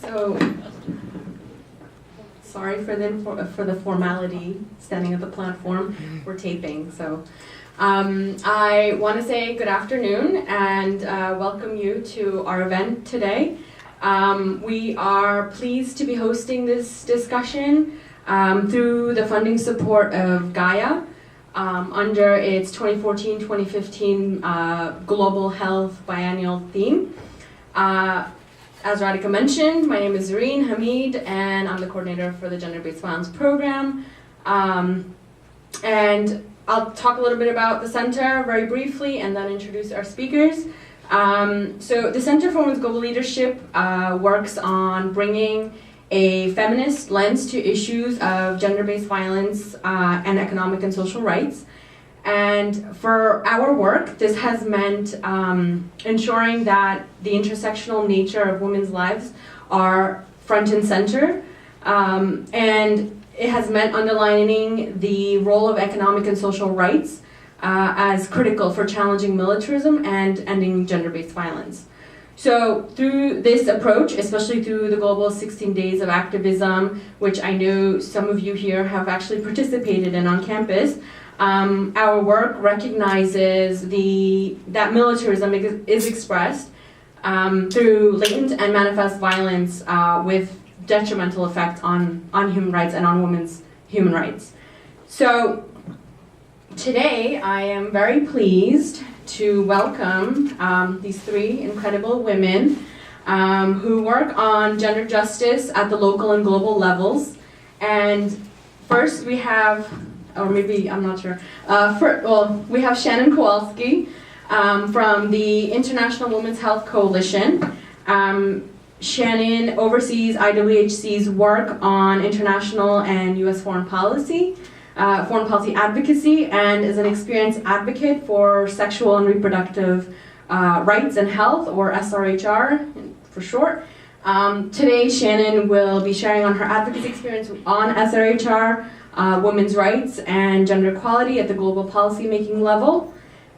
So, sorry for the formality, standing at the platform. We're taping, so. I want to say good afternoon and welcome you to our event today. We are pleased to be hosting this discussion through the funding support of Gaia under its 2014-2015 Global Health Biennial theme. As Radhika mentioned, my name is Zareen Hamid and I'm the coordinator for the Gender-Based Violence Program. And I'll talk a little bit about the center very briefly and then introduce our speakers. So the Center for Women's Global Leadership works on bringing a feminist lens to issues of gender-based violence and economic and social rights. And for our work, this has meant ensuring that the intersectional nature of women's lives are front and center. And it has meant underlining the role of economic and social rights as critical for challenging militarism and ending gender-based violence. So through this approach, especially through the Global 16 Days of Activism, which I know some of you here have actually participated in on campus, our work recognizes that militarism is expressed through latent and manifest violence with detrimental effect on human rights and on women's human rights. So today I am very pleased to welcome these three incredible women who work on gender justice at the local and global levels. And first we have, or maybe, I'm not sure, we have Shannon Kowalski from the International Women's Health Coalition. Shannon oversees IWHC's work on international and U.S. foreign policy advocacy, and is an experienced advocate for sexual and reproductive rights and health, or SRHR for short. Today, Shannon will be sharing on her advocacy experience on SRHR, women's rights, and gender equality at the global policy-making level.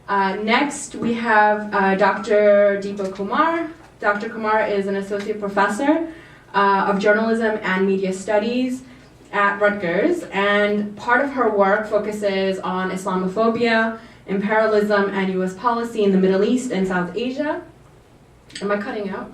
Next, we have Dr. DEEPA Kumar. Dr. Kumar is an associate professor of journalism and media studies at Rutgers, and part of her work focuses on Islamophobia, imperialism, and U.S. policy in the Middle East and South Asia. Am I cutting out?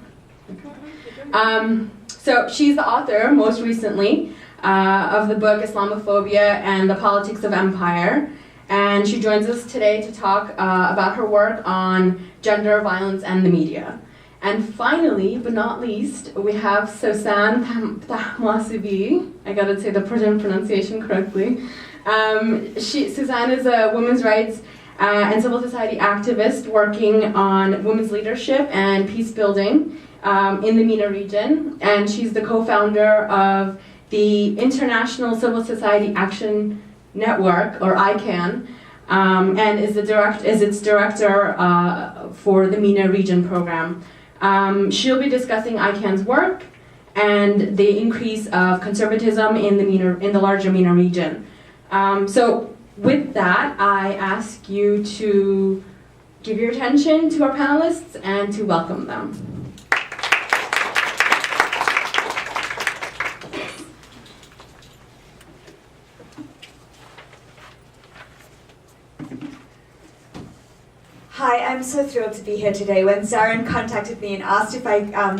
So she's the author, most recently, of the book Islamophobia and the Politics of Empire, and she joins us today to talk about her work on gender violence and the media. And finally, but not least, we have SUSSAN TAHMASEBI. I gotta say the pronunciation correctly. SUSSAN is a women's rights and civil society activist working on women's leadership and peace building in the MENA region. And she's the co-founder of the International Civil Society Action Network, or ICAN, and is its director for the MENA region program. She'll be discussing ICAN's work and the increase of conservatism in the larger MENA region. So with that, I ask you to give your attention to our panelists and to welcome them. Hi, I'm so thrilled to be here today. When Zarin contacted me and asked if I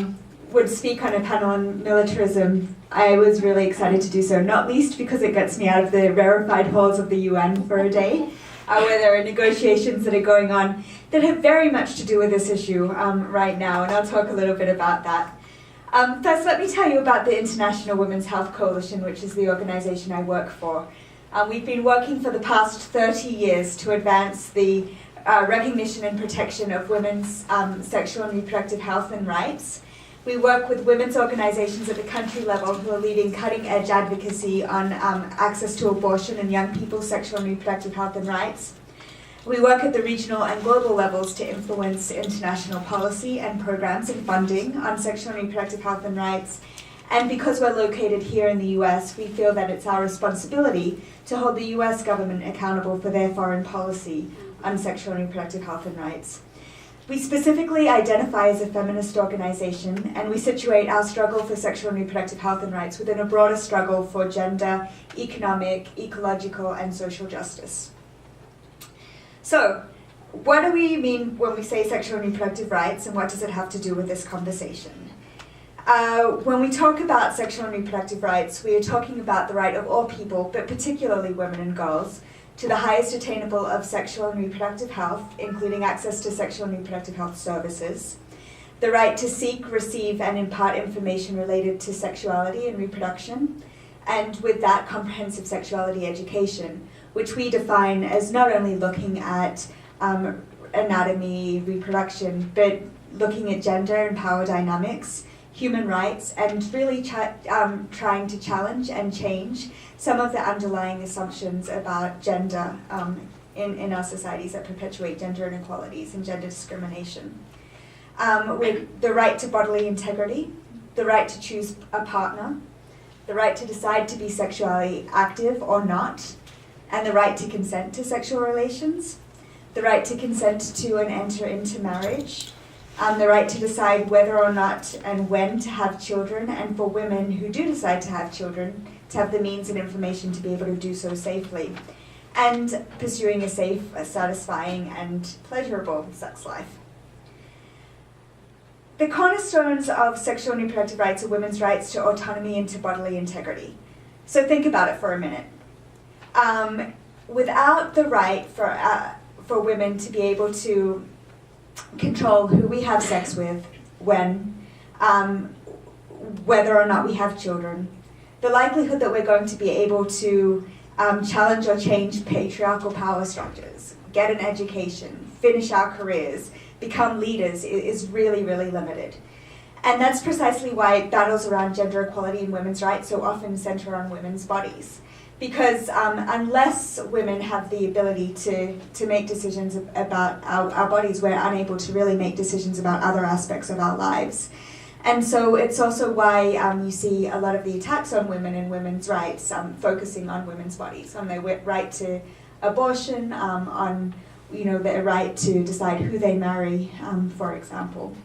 would speak on a panel on militarism, I was really excited to do so, not least because it gets me out of the rarefied halls of the UN for a day, where there are negotiations that are going on that have very much to do with this issue right now, and I'll talk a little bit about that. First, let me tell you about the International Women's Health Coalition, which is the organization I work for. We've been working for the past 30 years to advance the recognition and protection of women's sexual and reproductive health and rights. We work with women's organizations at the country level who are leading cutting-edge advocacy on access to abortion and young people's sexual and reproductive health and rights. We work at the regional and global levels to influence international policy and programs and funding on sexual and reproductive health and rights. And because we're located here in the US, we feel that it's our responsibility to hold the US government accountable for their foreign policy on sexual and reproductive health and rights. We specifically identify as a feminist organization, and we situate our struggle for sexual and reproductive health and rights within a broader struggle for gender, economic, ecological, and social justice. So, what do we mean when we say sexual and reproductive rights, and what does it have to do with this conversation? When we talk about sexual and reproductive rights, we are talking about the right of all people, but particularly women and girls, to the highest attainable of sexual and reproductive health, including access to sexual and reproductive health services, the right to seek, receive, and impart information related to sexuality and reproduction, and with that, comprehensive sexuality education, which we define as not only looking at anatomy, reproduction, but looking at gender and power dynamics, human rights, and really trying to challenge and change some of the underlying assumptions about gender in our societies that perpetuate gender inequalities and gender discrimination. With the right to bodily integrity, the right to choose a partner, the right to decide to be sexually active or not, and the right to consent to sexual relations, the right to consent to and enter into marriage, the right to decide whether or not and when to have children, and for women who do decide to have children, to have the means and information to be able to do so safely, and pursuing a safe, satisfying, and pleasurable sex life. The cornerstones of sexual and reproductive rights are women's rights to autonomy and to bodily integrity. So think about it for a minute. Without the right for women to be able to control who we have sex with, when, whether or not we have children, the likelihood that we're going to be able to challenge or change patriarchal power structures, get an education, finish our careers, become leaders is really, really limited. And that's precisely why battles around gender equality and women's rights so often center on women's bodies. Because unless women have the ability to make decisions about our bodies, we're unable to really make decisions about other aspects of our lives. And so it's also why you see a lot of the attacks on women and women's rights focusing on women's bodies, on their right to abortion, on their right to decide who they marry, for example.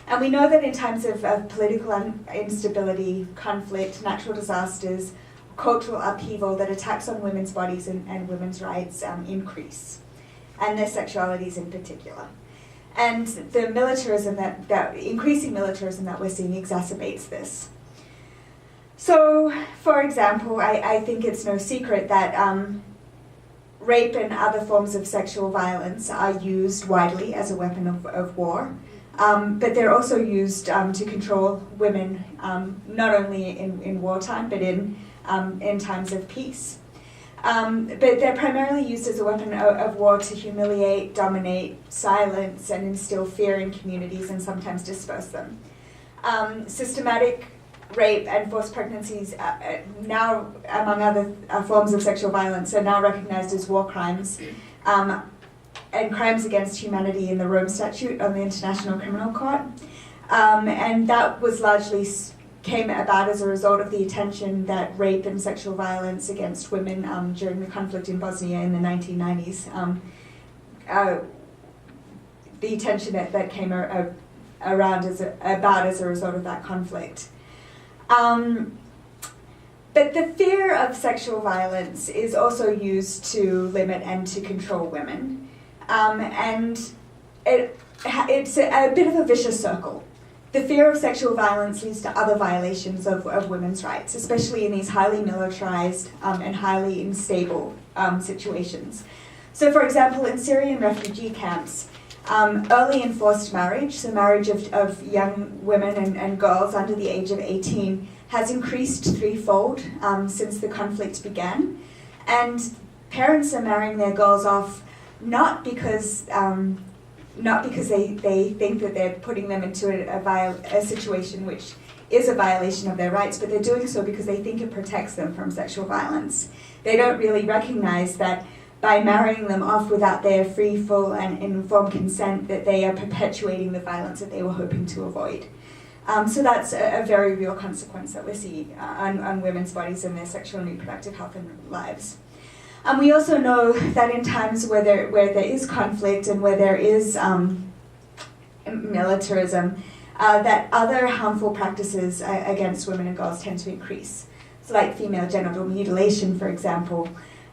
And we know that in times of political instability, conflict, natural disasters, cultural upheaval, that attacks on women's bodies and women's rights increase, and their sexualities in particular. And the militarism, that increasing militarism that we're seeing exacerbates this. So, for example, I think it's no secret that rape and other forms of sexual violence are used widely as a weapon of war. But they're also used to control women, not only in wartime, but in times of peace. But they're primarily used as a weapon of war to humiliate, dominate, silence, and instill fear in communities and sometimes disperse them. Systematic rape and forced pregnancies, now among other forms of sexual violence, are now recognized as war crimes and crimes against humanity in the Rome Statute on the International Criminal Court. And that was largely came about as a result of the attention that rape and sexual violence against women during the conflict in Bosnia in the 1990s, the attention that came around as a result of that conflict. But the fear of sexual violence is also used to limit and to control women. And it's a bit of a vicious circle. The fear of sexual violence leads to other violations of women's rights, especially in these highly militarized and highly unstable situations. So, for example, in Syrian refugee camps, early enforced marriage, so marriage of young women and girls under the age of 18, has increased threefold since the conflict began. And parents are marrying their girls off not because they think that they're putting them into a situation which is a violation of their rights, but they're doing so because they think it protects them from sexual violence. They don't really recognize that by marrying them off without their free, full, and informed consent, that they are perpetuating the violence that they were hoping to avoid. So that's a very real consequence that we see on women's bodies and their sexual and reproductive health and lives. We also know that in times where there is conflict and where there is militarism, that other harmful practices against women and girls tend to increase. So like female genital mutilation, for example,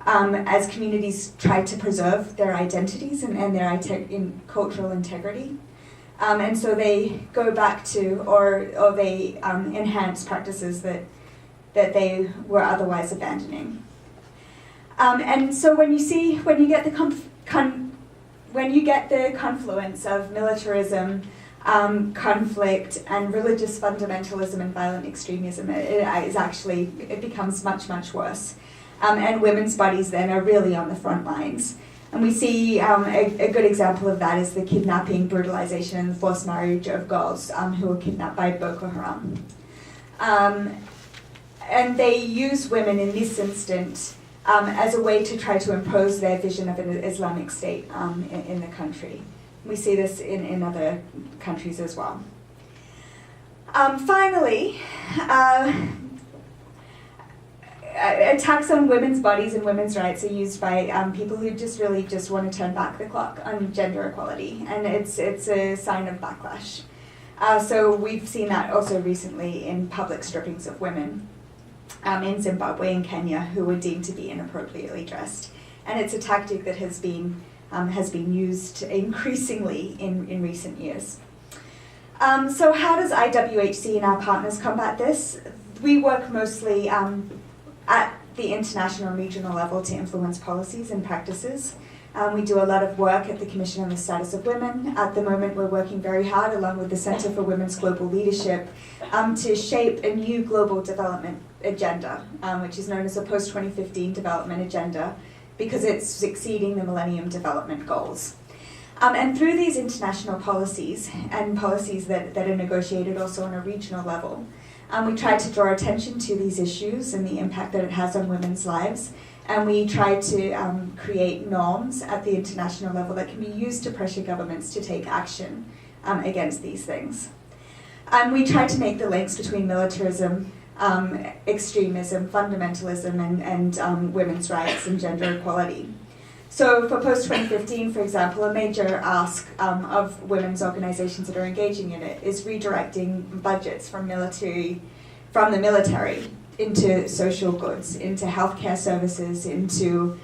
as communities try to preserve their identities and their cultural integrity. And so they go back to, or they enhance practices that they were otherwise abandoning. And so when you get the confluence of militarism, conflict, and religious fundamentalism and violent extremism, it becomes much, much worse. And women's bodies then are really on the front lines. And we see a good example of that is the kidnapping, brutalization, and forced marriage of girls who were kidnapped by Boko Haram. And they use women in this instance as a way to try to impose their vision of an Islamic state in the country. We see this in other countries as well. Finally, attacks on women's bodies and women's rights are used by people who really want to turn back the clock on gender equality, and it's a sign of backlash. So we've seen that also recently in public strippings of women in Zimbabwe and Kenya who were deemed to be inappropriately dressed, and it's a tactic that has been used increasingly in recent years. So how does IWHC and our partners combat this? We work mostly at the international and regional level to influence policies and practices. We do a lot of work at the Commission on the Status of Women. At the moment, we're working very hard, along with the Center for Women's Global Leadership, to shape a new global development agenda, which is known as the Post-2015 Development Agenda, because it's exceeding the Millennium Development Goals. And through these international policies, and policies that are negotiated also on a regional level, we try to draw attention to these issues and the impact that it has on women's lives. And we try to create norms at the international level that can be used to pressure governments to take action against these things. And we try to make the links between militarism, extremism, fundamentalism, and women's rights and gender equality. So for post-2015, for example, a major ask of women's organizations that are engaging in it is redirecting budgets from the military into social goods, into healthcare services, into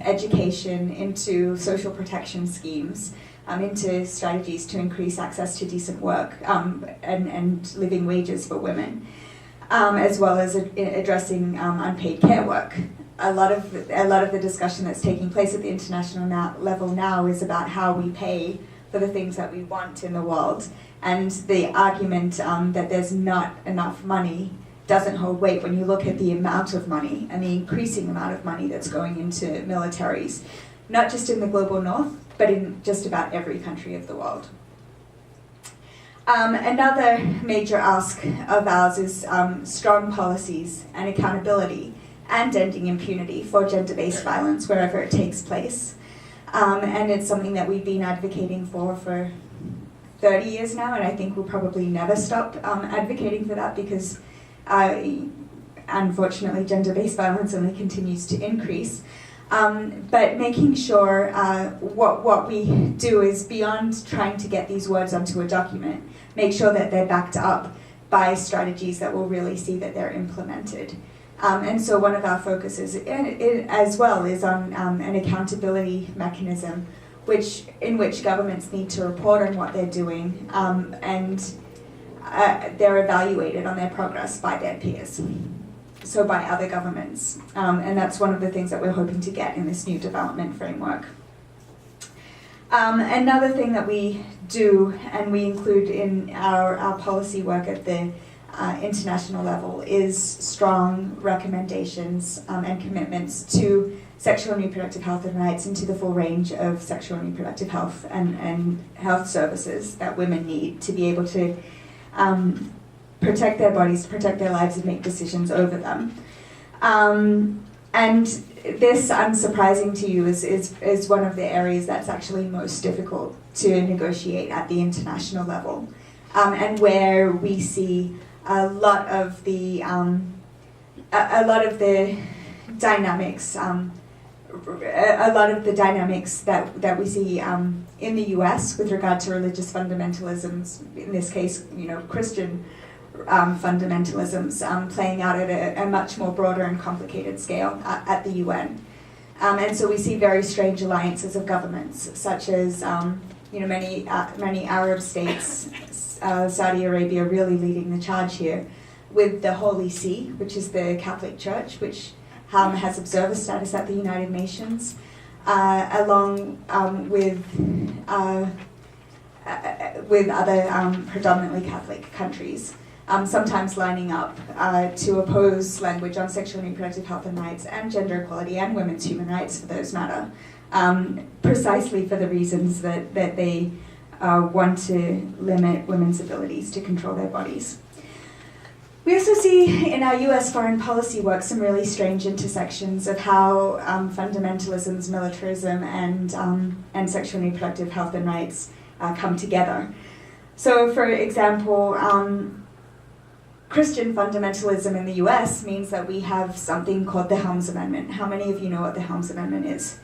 education, into social protection schemes, into strategies to increase access to decent work and living wages for women. As well as addressing unpaid care work. A lot of the discussion that's taking place at the international level now is about how we pay for the things that we want in the world, and the argument that there's not enough money doesn't hold weight when you look at the amount of money and the increasing amount of money that's going into militaries, not just in the global north, but in just about every country of the world. Another major ask of ours is strong policies and accountability and ending impunity for gender-based violence wherever it takes place. And it's something that we've been advocating for 30 years now, and I think we'll probably never stop advocating for that because unfortunately gender-based violence only continues to increase. But making sure what we do is beyond trying to get these words onto a document, make sure that they're backed up by strategies that will really see that they're implemented. And so one of our focuses as well is on an accountability mechanism in which governments need to report on what they're doing and they're evaluated on their progress by their peers. So by other governments. And that's one of the things that we're hoping to get in this new development framework. Another thing that we do, and we include in our policy work at the international level, is strong recommendations and commitments to sexual and reproductive health and rights and to the full range of sexual and reproductive health and health services that women need to be able to protect their bodies, protect their lives, and make decisions over them. And this, unsurprising to you, is one of the areas that's actually most difficult to negotiate at the international level, and where we see a lot of the dynamics a lot of the dynamics that we see in the US with regard to religious fundamentalisms, in this case, Christian fundamentalisms, playing out at a much more broader and complicated scale at the UN. And so we see very strange alliances of governments, such as many Arab states, Saudi Arabia really leading the charge here, with the Holy See, which is the Catholic Church, which has observer status at the United Nations, along with other predominantly Catholic countries, sometimes lining up to oppose language on sexual and reproductive health and rights and gender equality and women's human rights for those matter, precisely for the reasons that they want to limit women's abilities to control their bodies. We also see in our US foreign policy work some really strange intersections of how fundamentalisms, militarism, and sexual and reproductive health and rights come together. So, for example, Christian fundamentalism in the US means that we have something called the Helms Amendment. How many of you know what the Helms Amendment is?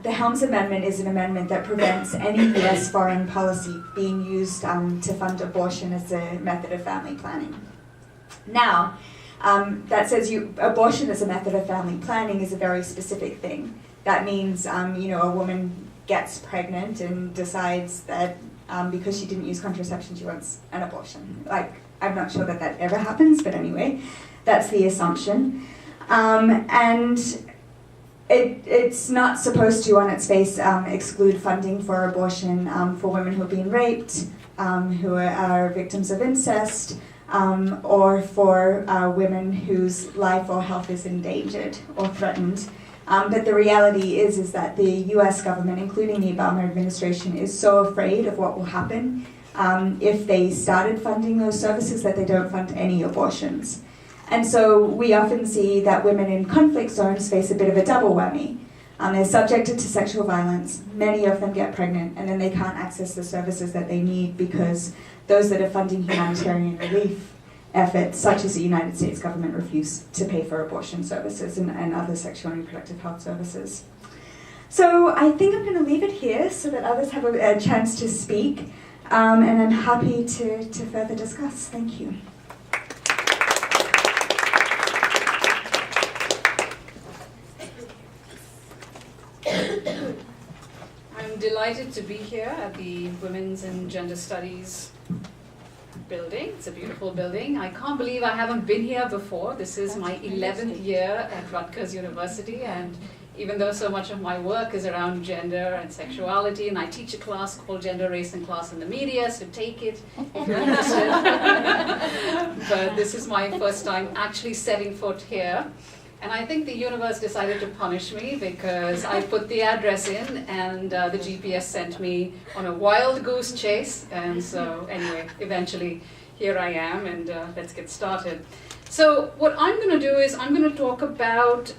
The Helms Amendment is an amendment that prevents any US foreign policy being used to fund abortion as a method of family planning. Now, that says abortion as a method of family planning is a very specific thing. That means, a woman gets pregnant and decides that because she didn't use contraception, she wants an abortion. I'm not sure that ever happens, but anyway, that's the assumption. And it's not supposed to, on its face, exclude funding for abortion for women who have been raped, who are victims of incest, or for women whose life or health is endangered or threatened. But the reality is that the US government, including the Obama administration, is so afraid of what will happen if they started funding those services that they don't fund any abortions. And so we often see that women in conflict zones face a bit of a double whammy. They're subjected to sexual violence, many of them get pregnant, and then they can't access the services that they need because those that are funding humanitarian relief efforts, such as the United States government, refuse to pay for abortion services and other sexual and reproductive health services. So I think I'm going to leave it here so that others have a chance to speak, and I'm happy to further discuss. Thank you. I'm delighted to be here at the Women's and Gender Studies building. It's a beautiful building. I can't believe I haven't been here before. This is my 11th year at Rutgers University, and even though so much of my work is around gender and sexuality, and I teach a class called Gender, Race and Class in the Media, so take it if you're interested. But this is my first time actually setting foot here. And I think the universe decided to punish me because I put the address in and the GPS sent me on a wild goose chase. And so anyway, eventually here I am, and let's get started. So what I'm going to do is I'm going to talk about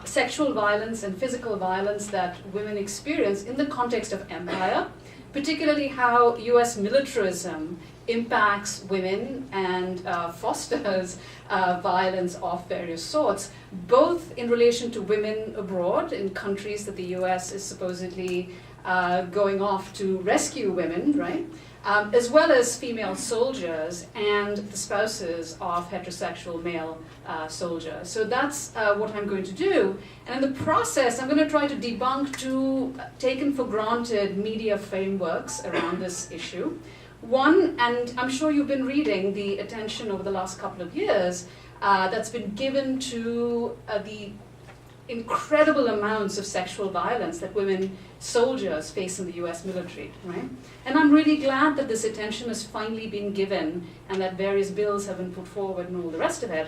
sexual violence and physical violence that women experience in the context of empire, particularly how US militarism impacts women and fosters violence of various sorts, both in relation to women abroad in countries that the US is supposedly going off to rescue women, right? As well as female soldiers and the spouses of heterosexual male soldiers. So that's what I'm going to do. And in the process, I'm going to try to debunk two taken for granted media frameworks around this issue. One, and I'm sure you've been reading the attention over the last couple of years that's been given to the incredible amounts of sexual violence that women soldiers face in the US military, right? And I'm really glad that this attention has finally been given and that various bills have been put forward and all the rest of it.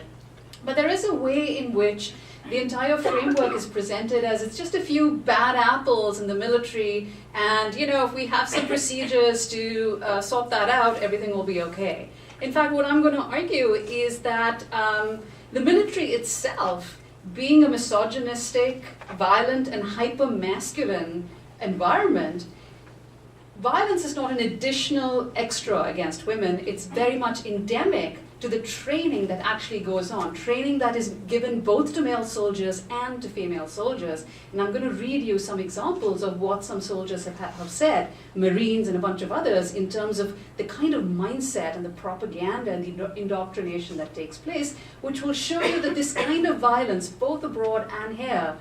But there is a way in which the entire framework is presented as it's just a few bad apples in the military, and if we have some procedures to sort that out, everything will be okay. In fact, what I'm going to argue is that the military itself, being a misogynistic, violent, and hyper-masculine environment, violence is not an additional extra against women. It's very much endemic to the training that actually goes on, training that is given both to male soldiers and to female soldiers. And I'm going to read you some examples of what some soldiers have said, Marines and a bunch of others, in terms of the kind of mindset and the propaganda and the indoctrination that takes place, which will show you that this kind of violence, both abroad and here,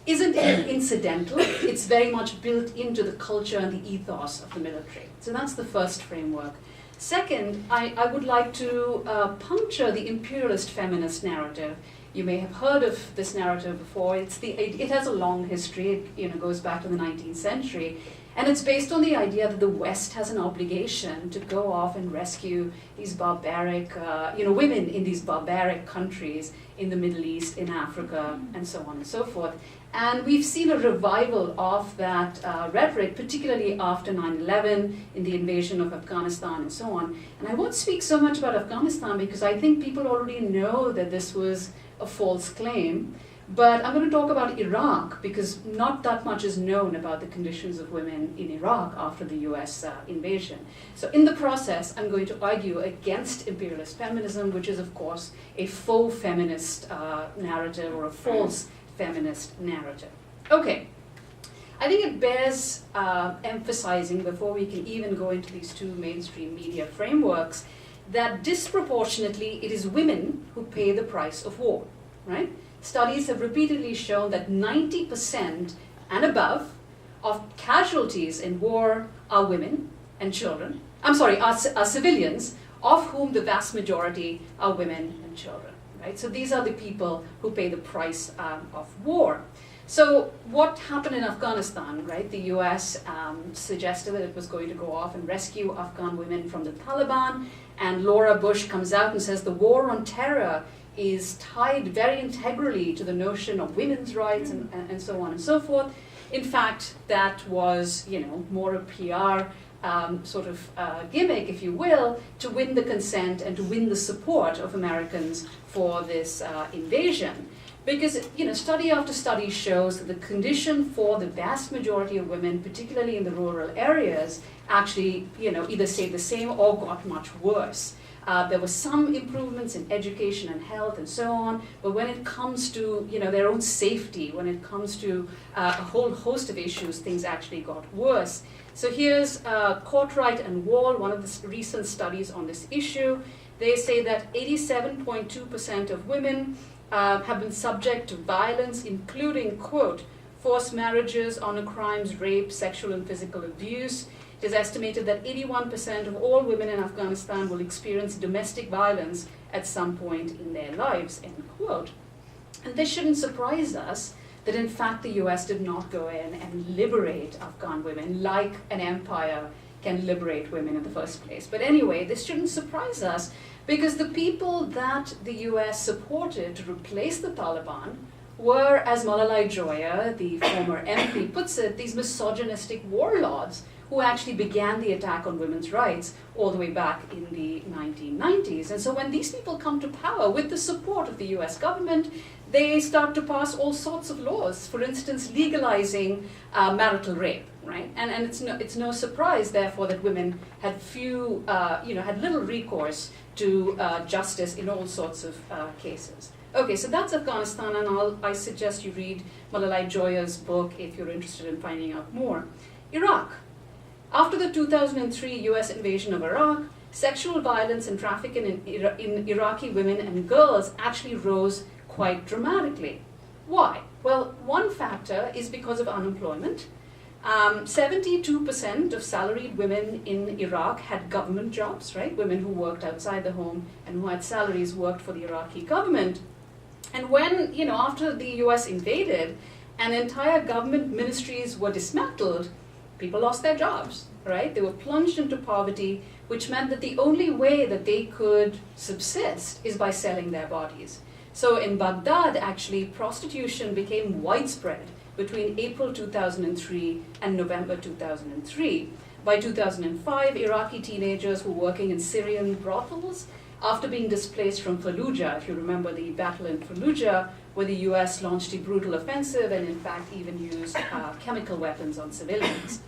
isn't incidental. It's very much built into the culture and the ethos of the military. So that's the first framework. Second, I would like to puncture the imperialist feminist narrative. You may have heard of this narrative before. It has a long history. It goes back to the 19th century. And it's based on the idea that the West has an obligation to go off and rescue these barbaric, women in these barbaric countries in the Middle East, in Africa, and so on and so forth. And we've seen a revival of that rhetoric, particularly after 9/11, in the invasion of Afghanistan and so on. And I won't speak so much about Afghanistan because I think people already know that this was a false claim. But I'm going to talk about Iraq because not that much is known about the conditions of women in Iraq after the US invasion. So in the process, I'm going to argue against imperialist feminism, which is, of course, a faux feminist narrative or a false feminist narrative. Okay, I think it bears emphasizing before we can even go into these two mainstream media frameworks that disproportionately it is women who pay the price of war, right? Studies have repeatedly shown that 90% and above of casualties in war are women and children. Are civilians, of whom the vast majority are women and children. Right? So these are the people who pay the price of war. So what happened in Afghanistan, right? The US suggested that it was going to go off and rescue Afghan women from the Taliban, and Laura Bush comes out and says the war on terror is tied very integrally to the notion of women's rights and so on and so forth. In fact, that was, more a PR gimmick, if you will, to win the consent and to win the support of Americans for this invasion. Because, study after study shows that the condition for the vast majority of women, particularly in the rural areas, actually, either stayed the same or got much worse. There were some improvements in education and health and so on, but when it comes to their own safety, when it comes to a whole host of issues, things actually got worse. So here's Courtright and Wall, one of the recent studies on this issue. They say that 87.2% of women have been subject to violence, including, quote, forced marriages, honor crimes, rape, sexual and physical abuse. It is estimated that 81% of all women in Afghanistan will experience domestic violence at some point in their lives, end quote. And this shouldn't surprise us that in fact the US did not go in and liberate Afghan women like an empire can liberate women in the first place. But anyway, this shouldn't surprise us because the people that the US supported to replace the Taliban were, as Malalai Joya, the former MP, puts it, these misogynistic warlords who actually began the attack on women's rights all the way back in the 1990s. And so when these people come to power with the support of the US government, they start to pass all sorts of laws, for instance, legalizing marital rape, right? And it's no surprise, therefore, that women had had little recourse to justice in all sorts of cases. Okay, so that's Afghanistan, and I suggest you read Malalai Joya's book if you're interested in finding out more. Iraq. After the 2003 US invasion of Iraq, sexual violence and trafficking in Iraqi women and girls actually rose quite dramatically. Why? Well, one factor is because of unemployment. 72% of salaried women in Iraq had government jobs, right? Women who worked outside the home and who had salaries worked for the Iraqi government. And when, after the US invaded and entire government ministries were dismantled, people lost their jobs, right? They were plunged into poverty, which meant that the only way that they could subsist is by selling their bodies. So in Baghdad, actually, prostitution became widespread between April 2003 and November 2003. By 2005, Iraqi teenagers were working in Syrian brothels after being displaced from Fallujah. If you remember the battle in Fallujah, where the US launched a brutal offensive and in fact even used chemical weapons on civilians.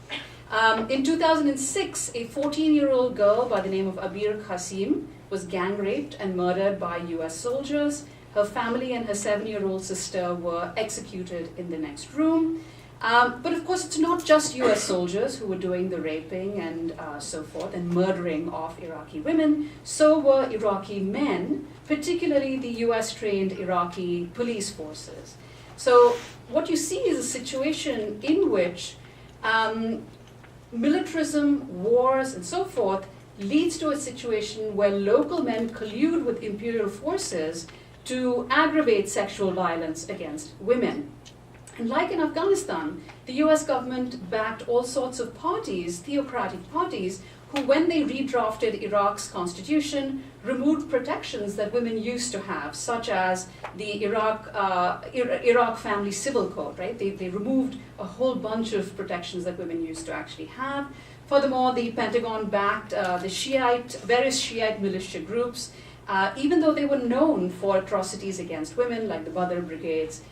In 2006, a 14-year-old girl by the name of Abir Qasim was gang raped and murdered by US soldiers. Her family and her 7-year-old sister were executed in the next room. But of course, it's not just US soldiers who were doing the raping and so forth and murdering of Iraqi women. So were Iraqi men, particularly the US-trained Iraqi police forces. So what you see is a situation in which militarism, wars, and so forth leads to a situation where local men collude with imperial forces to aggravate sexual violence against women. And like in Afghanistan, the US government backed all sorts of parties, theocratic parties, who when they redrafted Iraq's constitution, removed protections that women used to have, such as the Iraq Family Civil Code, right? They removed a whole bunch of protections that women used to actually have. Furthermore, the Pentagon backed various Shiite militia groups, even though they were known for atrocities against women, like the Badr brigades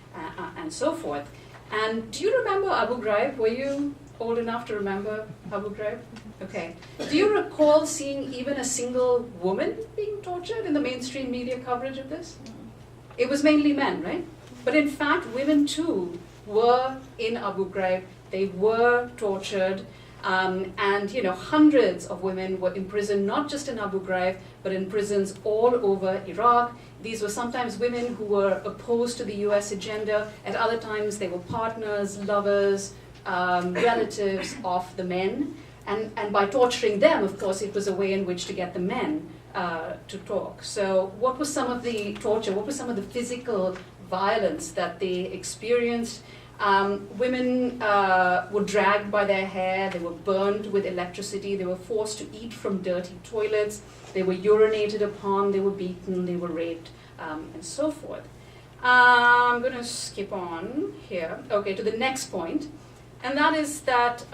and so forth. And do you remember Abu Ghraib? Were you old enough to remember Abu Ghraib? Okay. Do you recall seeing even a single woman being tortured in the mainstream media coverage of this? It was mainly men, right? But in fact, women too were in Abu Ghraib. They were tortured. And hundreds of women were imprisoned, not just in Abu Ghraib, but in prisons all over Iraq. These were sometimes women who were opposed to the US agenda. At other times, they were partners, lovers, relatives of the men. And by torturing them, of course, it was a way in which to get the men to talk. So what was some of the torture? What was some of the physical violence that they experienced? Women were dragged by their hair, they were burned with electricity, they were forced to eat from dirty toilets, they were urinated upon, they were beaten, they were raped, and so forth. I'm going to skip on here, okay, to the next point, and that is that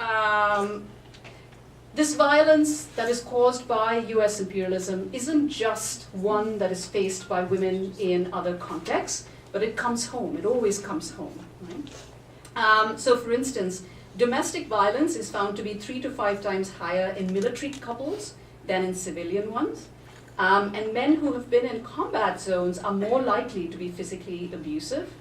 this violence that is caused by US imperialism isn't just one that is faced by women in other contexts, but it comes home, it always comes home, right? So for instance, domestic violence is found to be 3 to 5 times higher in military couples than in civilian ones. And men who have been in combat zones are more likely to be physically abusive.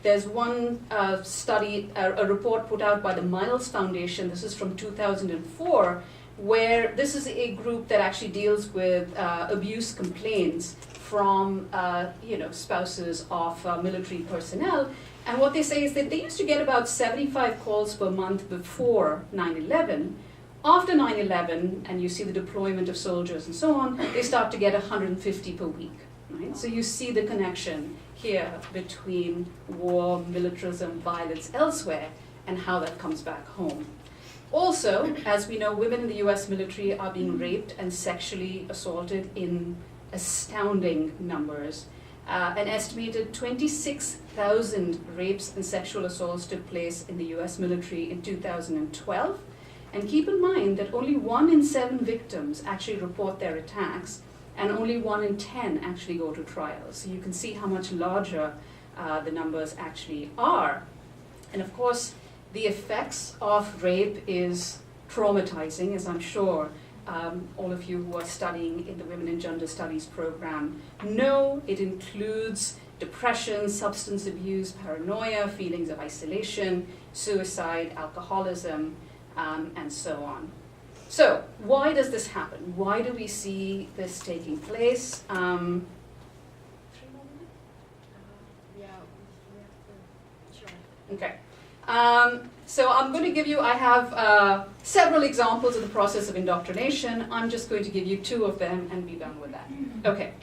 There's one study, a report put out by the Miles Foundation, this is from 2004, where this is a group that actually deals with abuse complaints from spouses of military personnel. And what they say is that they used to get about 75 calls per month before 9/11. After 9/11, and you see the deployment of soldiers and so on, they start to get 150 per week. Right? So you see the connection here between war, militarism, violence elsewhere, and how that comes back home. Also, as we know, women in the US military are being raped and sexually assaulted in astounding numbers. An estimated 26,000 rapes and sexual assaults took place in the US military in 2012. And keep in mind that only 1 in 7 victims actually report their attacks, and only 1 in 10 actually go to trial. So you can see how much larger the numbers actually are. And of course, the effects of rape is traumatizing, as I'm sure all of you who are studying in the Women and Gender Studies program know. It includes depression, substance abuse, paranoia, feelings of isolation, suicide, alcoholism, and so on. So, why does this happen? Why do we see this taking place? 3 more minutes? Sure. Okay. So I'm going to give you, I have several examples of the process of indoctrination. I'm just going to give you 2 of them and be done with that. Okay.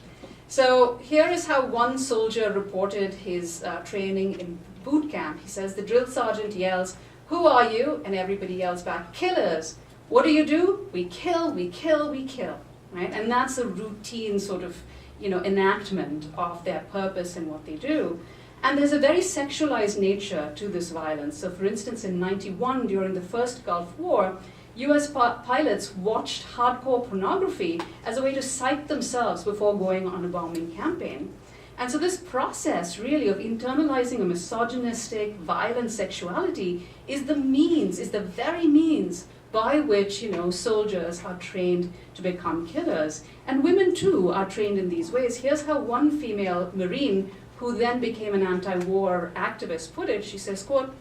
So here is how one soldier reported his training in boot camp. He says, the drill sergeant yells, "Who are you?" And everybody yells back, "Killers." What do? We kill, we kill, we kill. Right? And that's a routine sort of, enactment of their purpose and what they do. And there's a very sexualized nature to this violence. So for instance, in '91, during the first Gulf War, US pilots watched hardcore pornography as a way to psych themselves before going on a bombing campaign. And so this process really of internalizing a misogynistic, violent sexuality is the very means by which, you know, soldiers are trained to become killers. And women too are trained in these ways. Here's how one female Marine, who then became an anti-war activist, put it. She says, quote,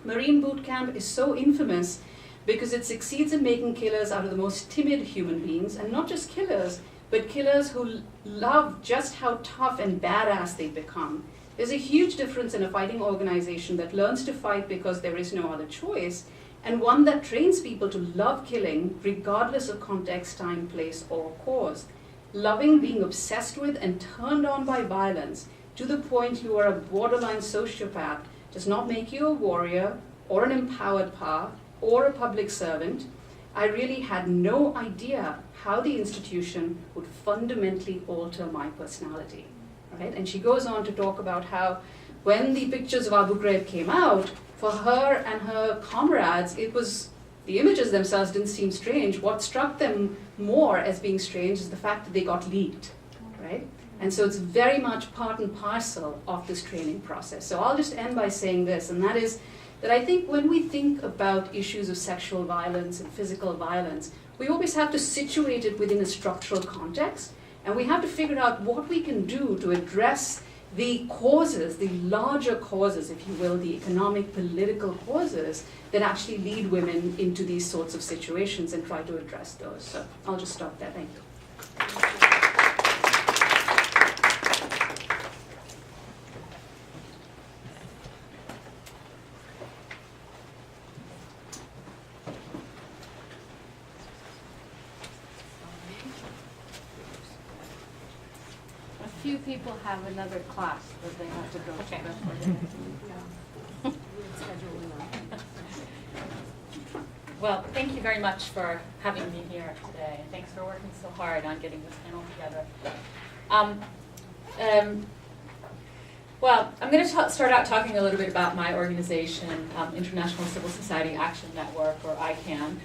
"Marine boot camp is so infamous because it succeeds in making killers out of the most timid human beings, and not just killers, but killers who love just how tough and badass they become. There's a huge difference in a fighting organization that learns to fight because there is no other choice, and one that trains people to love killing regardless of context, time, place, or cause. Loving being obsessed with and turned on by violence to the point you are a borderline sociopath does not make you a warrior or an empowered power or a public servant. I really had no idea how the institution would fundamentally alter my personality." Right? And she goes on to talk about how when the pictures of Abu Ghraib came out, for her and her comrades, it was, the images themselves didn't seem strange. What struck them more as being strange is the fact that they got leaked, right? And so it's very much part and parcel of this training process. So I'll just end by saying this, and that is that I think when we think about issues of sexual violence and physical violence, we always have to situate it within a structural context, and we have to figure out what we can do to address the causes, the larger causes, if you will, the economic, political causes that actually lead women into these sorts of situations, and try to address those. So I'll just stop there. Thank you. A few people have another class that they have to go to. Okay. Well, thank you very much for having me here today, and thanks for working so hard on getting this panel together. Well, I'm going to start out talking a little bit about my organization, International Civil Society Action Network, or ICAN.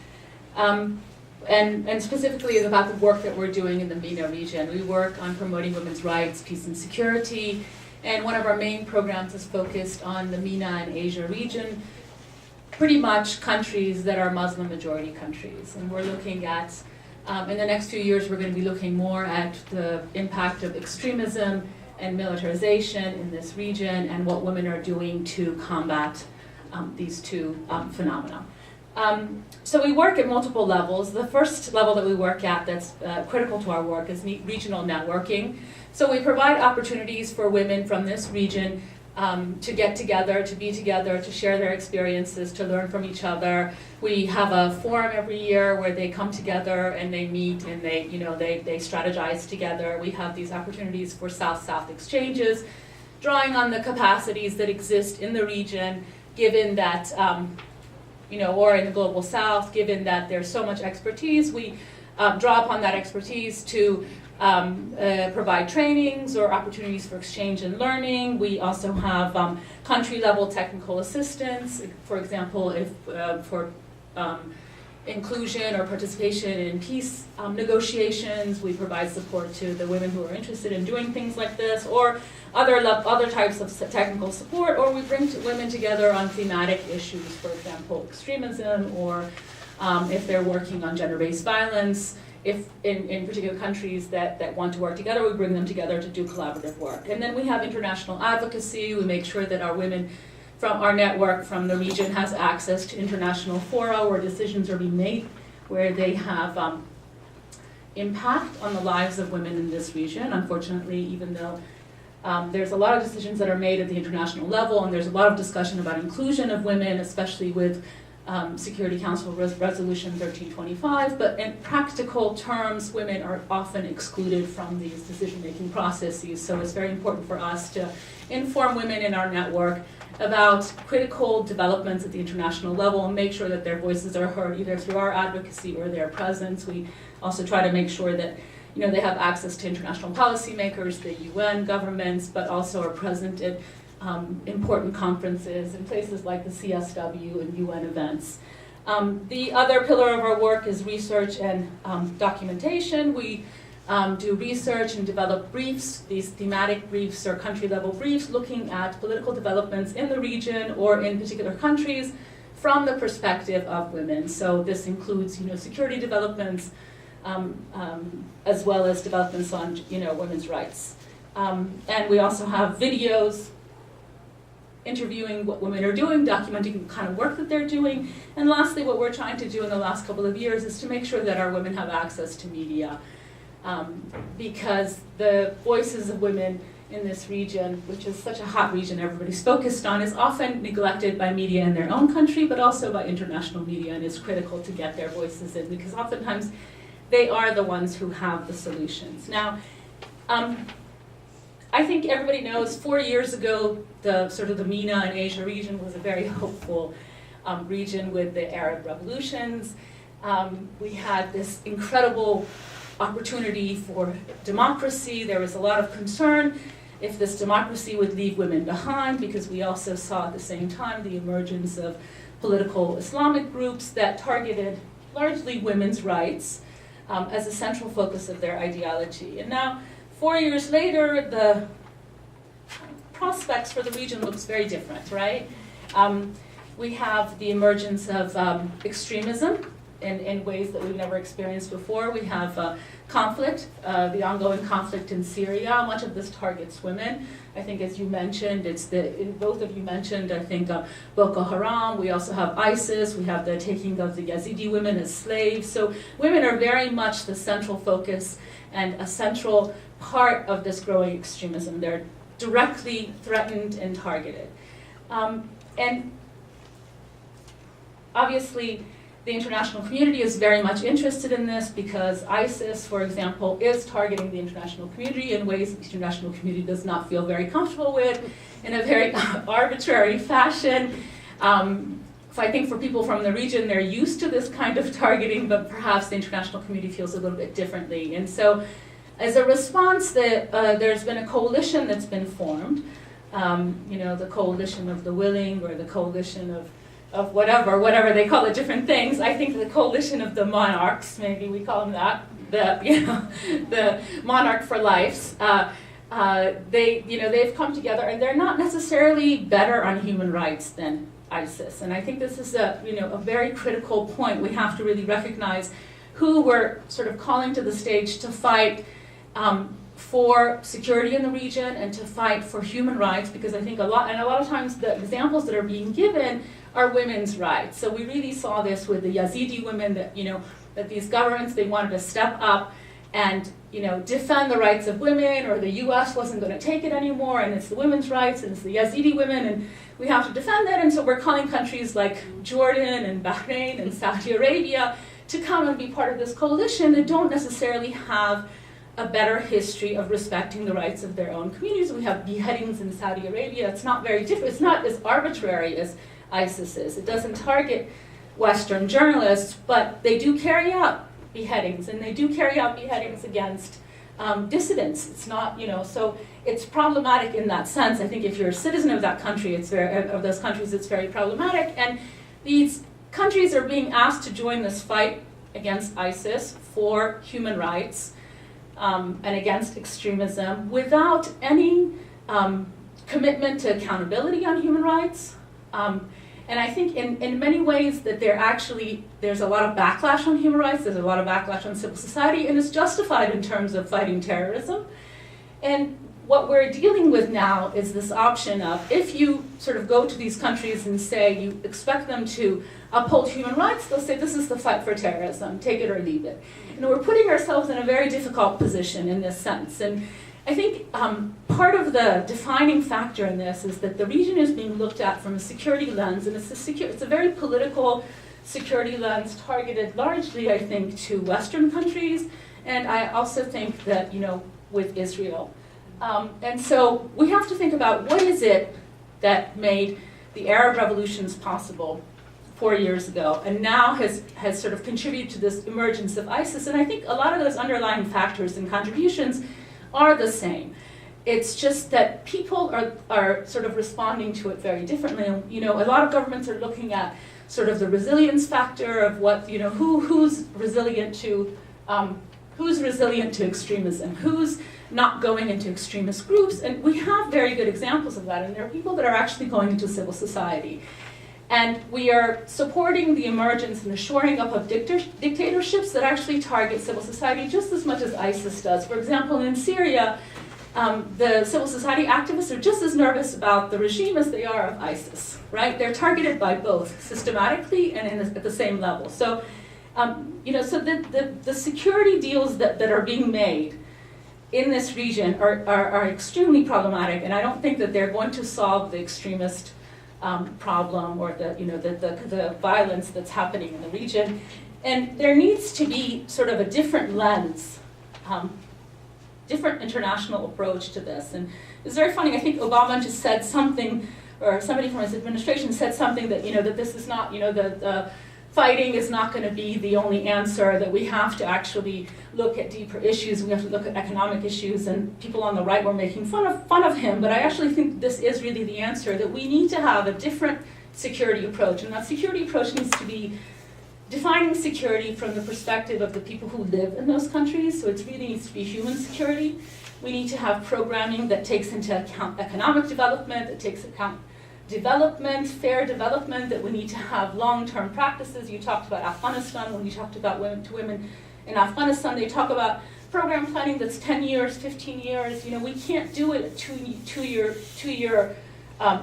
And specifically about the work that we're doing in the MENA region. We work on promoting women's rights, peace and security, and one of our main programs is focused on the MENA and Asia region, pretty much countries that are Muslim majority countries. And we're looking at, in the next few years, we're going to be looking more at the impact of extremism and militarization in this region, and what women are doing to combat these two phenomena. So we work at multiple levels. The first level that we work at that's critical to our work is regional networking. So we provide opportunities for women from this region to get together, to be together, to share their experiences, to learn from each other. We have a forum every year where they come together and they meet and they strategize together. We have these opportunities for South-South exchanges, drawing on the capacities that exist in the region, given that or in the global south, given that there's so much expertise, we draw upon that expertise to provide trainings or opportunities for exchange and learning. We also have country-level technical assistance, for example, if for inclusion or participation in peace negotiations. We provide support to the women who are interested in doing things like this, or other types of technical support, or we bring women together on thematic issues, for example, extremism, or if they're working on gender-based violence. If in particular countries that want to work together, we bring them together to do collaborative work. And then we have international advocacy. We make sure that our women from our network from the region has access to international fora where decisions are being made, where they have impact on the lives of women in this region. Unfortunately, even though there's a lot of decisions that are made at the international level, and there's a lot of discussion about inclusion of women, especially with Security Council Resolution 1325, but in practical terms, women are often excluded from these decision-making processes. So it's very important for us to inform women in our network about critical developments at the international level and make sure that their voices are heard either through our advocacy or their presence. We also try to make sure that they have access to international policymakers, the UN, governments, but also are present at important conferences in places like the CSW and UN events. The other pillar of our work is research and documentation. We do research and develop briefs, these thematic briefs or country-level briefs, looking at political developments in the region or in particular countries from the perspective of women. So this includes, security developments, as well as developments on, women's rights. And we also have videos interviewing what women are doing, documenting the kind of work that they're doing. And lastly, what we're trying to do in the last couple of years is to make sure that our women have access to media. Because the voices of women in this region, which is such a hot region everybody's focused on, is often neglected by media in their own country, but also by international media, and is critical to get their voices in, because oftentimes they are the ones who have the solutions. Now, I think everybody knows 4 years ago, the MENA and Asia region was a very hopeful region with the Arab revolutions. We had this incredible opportunity for democracy. There was a lot of concern if this democracy would leave women behind, because we also saw at the same time the emergence of political Islamic groups that targeted largely women's rights as a central focus of their ideology. And now, 4 years later, the prospects for the region looks very different, right? We have the emergence of extremism in ways that we've never experienced before. We have conflict, the ongoing conflict in Syria. Much of this targets women. I think, as you mentioned, both of you mentioned, I think, Boko Haram. We also have ISIS. We have the taking of the Yazidi women as slaves. So women are very much the central focus and a central part of this growing extremism. They're directly threatened and targeted. And obviously, the international community is very much interested in this, because ISIS, for example, is targeting the international community in ways the international community does not feel very comfortable with, in a very arbitrary fashion. So I think for people from the region, they're used to this kind of targeting, but perhaps the international community feels a little bit differently. And so, as a response, there's been a coalition that's been formed, the coalition of the willing, or the coalition of whatever they call it, different things. I think the coalition of the monarchs, maybe we call them that, the monarch for lives. They've come together, and they're not necessarily better on human rights than ISIS. And I think this is a very critical point. We have to really recognize who we're sort of calling to the stage to fight for security in the region and to fight for human rights, because I think a lot of times the examples that are being given are women's rights. So we really saw this with the Yazidi women, that these governments, they wanted to step up and defend the rights of women, or the US wasn't going to take it anymore, and it's the women's rights, and it's the Yazidi women, and we have to defend that. And so we're calling countries like Jordan and Bahrain and Saudi Arabia to come and be part of this coalition that don't necessarily have a better history of respecting the rights of their own communities. We have beheadings in Saudi Arabia. It's not very different. It's not as arbitrary as ISIS is. It doesn't target Western journalists, but they do carry out beheadings, and they do carry out beheadings against dissidents. It's not, so it's problematic in that sense. I think if you're a citizen of that country, of those countries, it's very problematic. And these countries are being asked to join this fight against ISIS for human rights and against extremism without any commitment to accountability on human rights. And I think in many ways that there's a lot of backlash on human rights, there's a lot of backlash on civil society, and it's justified in terms of fighting terrorism. And what we're dealing with now is this option of, if you sort of go to these countries and say you expect them to uphold human rights, they'll say this is the fight for terrorism, take it or leave it. And we're putting ourselves in a very difficult position in this sense. And I think part of the defining factor in this is that the region is being looked at from a security lens, and it's a very political security lens targeted largely, I think, to Western countries, and I also think that, with Israel. And so we have to think about what is it that made the Arab revolutions possible 4 years ago, and now has sort of contributed to this emergence of ISIS. And I think a lot of those underlying factors and contributions are the same. It's just that people are sort of responding to it very differently. And, a lot of governments are looking at sort of the resilience factor of what, who's resilient to extremism, who's not going into extremist groups, and we have very good examples of that, and there are people that are actually going into civil society. And we are supporting the emergence and the shoring up of dictatorships that actually target civil society just as much as ISIS does. For example, in Syria, the civil society activists are just as nervous about the regime as they are of ISIS, right? They're targeted by both systematically and at the same level. So, so the security deals that are being made in this region are extremely problematic, and I don't think that they're going to solve the extremist problem or the violence that's happening in the region. And there needs to be sort of a different lens, different international approach to this. And it's very funny, I think Obama just said something, or somebody from his administration said something that, that this is not, the fighting is not going to be the only answer, that we have to actually look at deeper issues, we have to look at economic issues, and people on the right were making fun of him, but I actually think this is really the answer, that we need to have a different security approach, and that security approach needs to be defining security from the perspective of the people who live in those countries, so it really needs to be human security. We need to have programming that takes into account economic development, that takes account development, fair development, that we need to have long-term practices. You talked about Afghanistan, when you talked about women in Afghanistan, they talk about program planning that's 10 years, 15 years. We can't do it at two-year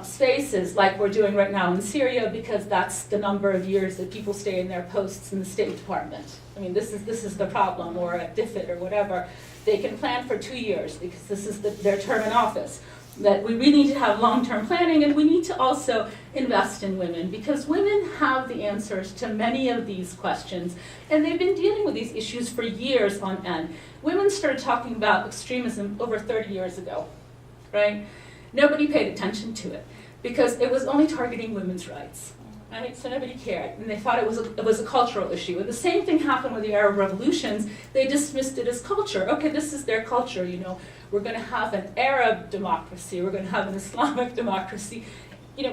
spaces like we're doing right now in Syria, because that's the number of years that people stay in their posts in the State Department. I mean, this is the problem, or at DFID or whatever. They can plan for 2 years because this is their term in office. That we really need to have long-term planning, and we need to also invest in women, because women have the answers to many of these questions, and they've been dealing with these issues for years on end. Women started talking about extremism over 30 years ago, right? Nobody paid attention to it because it was only targeting women's rights, right? So nobody cared, and they thought it was a cultural issue. And the same thing happened with the Arab revolutions. They dismissed it as culture. Okay, this is their culture, We're going to have an Arab democracy. We're going to have an Islamic democracy.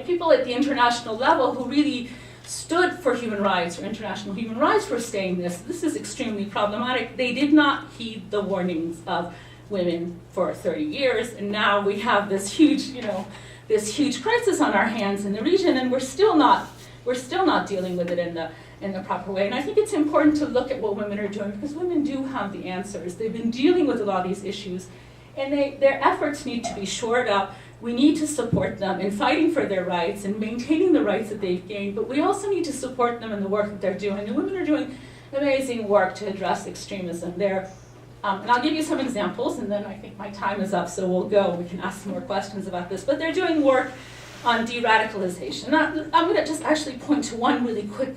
People at the international level who really stood for human rights or international human rights were saying this is extremely problematic. They did not heed the warnings of women for 30 years, and now we have this huge crisis on our hands in the region, and we're still not dealing with it in the proper way. And I think it's important to look at what women are doing, because women do have the answers. They've been dealing with a lot of these issues, and their efforts need to be shored up. We need to support them in fighting for their rights and maintaining the rights that they've gained, but we also need to support them in the work that they're doing. And women are doing amazing work to address extremism. And I'll give you some examples, and then I think my time is up, so we'll go. We can ask some more questions about this. But they're doing work on de-radicalization. Now, I'm going to just actually point to one really quick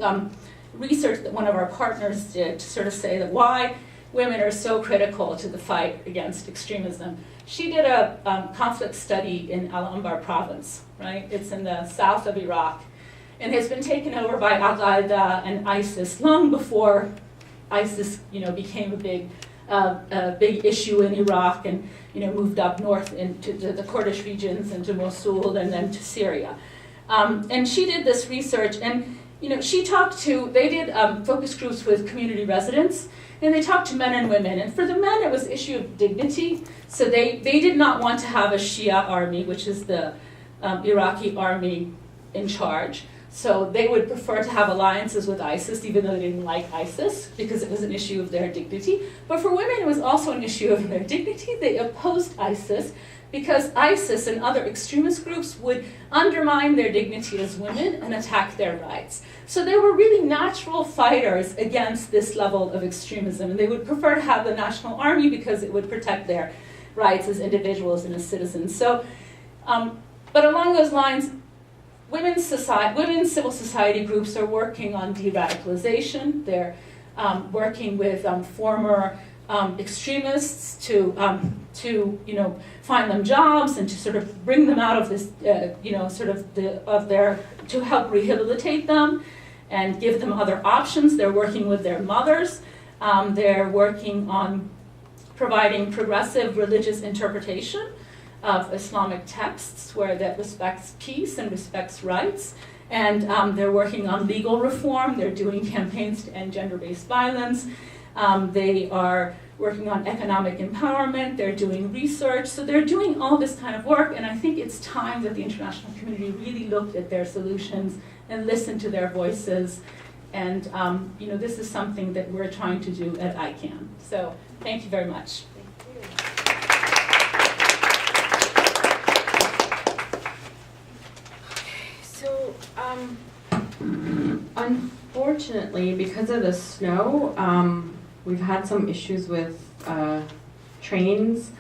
research that one of our partners did to sort of say that why women are so critical to the fight against extremism. She did a conflict study in Al-Anbar province, right? It's in the south of Iraq, and has been taken over by Al-Qaeda and ISIS long before ISIS, became a big issue in Iraq, and moved up north into the Kurdish regions, into Mosul, and then to Syria. And she did this research, and they did focus groups with community residents, and they talked to men and women. And for the men, it was an issue of dignity. So they did not want to have a Shia army, which is the Iraqi army in charge. So they would prefer to have alliances with ISIS, even though they didn't like ISIS, because it was an issue of their dignity. But for women, it was also an issue of their dignity. They opposed ISIS because ISIS and other extremist groups would undermine their dignity as women and attack their rights. So they were really natural fighters against this level of extremism, and they would prefer to have the national army because it would protect their rights as individuals and as citizens. So, but along those lines, women's civil society groups are working on de-radicalization. They're working with former extremists to find them jobs and to sort of bring them out of this, to help rehabilitate them and give them other options. They're working with their mothers. They're working on providing progressive religious interpretation of Islamic texts that respects peace and respects rights. And they're working on legal reform. They're doing campaigns to end gender-based violence. They are working on economic empowerment. They're doing research. So they're doing all this kind of work, and I think it's time that the international community really looked at their solutions and listen to their voices. And this is something that we're trying to do at ICAN. So thank you very much. So, unfortunately, because of the snow, we've had some issues with trains,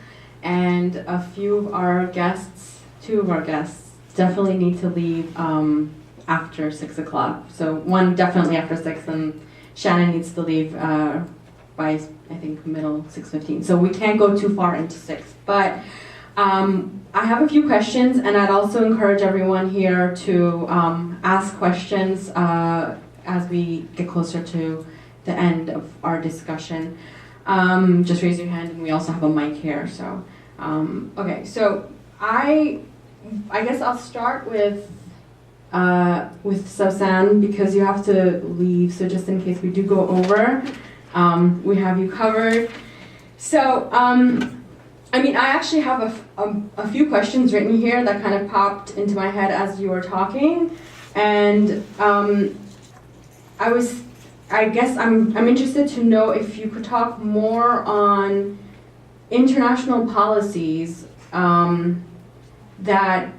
and a few of our guests, two of our guests, definitely need to leave after 6 o'clock. So one definitely after 6, and Shannon needs to leave by, I think, middle 6:15. So we can't go too far into 6. But I have a few questions, and I'd also encourage everyone here to ask questions as we get closer to the end of our discussion. Just raise your hand, and we also have a mic here. So, okay, so I guess I'll start with SUSSAN, because you have to leave. So just in case we do go over, we have you covered. So, I actually have a few questions written here that kind of popped into my head as you were talking, and I guess I'm interested to know if you could talk more on international policies that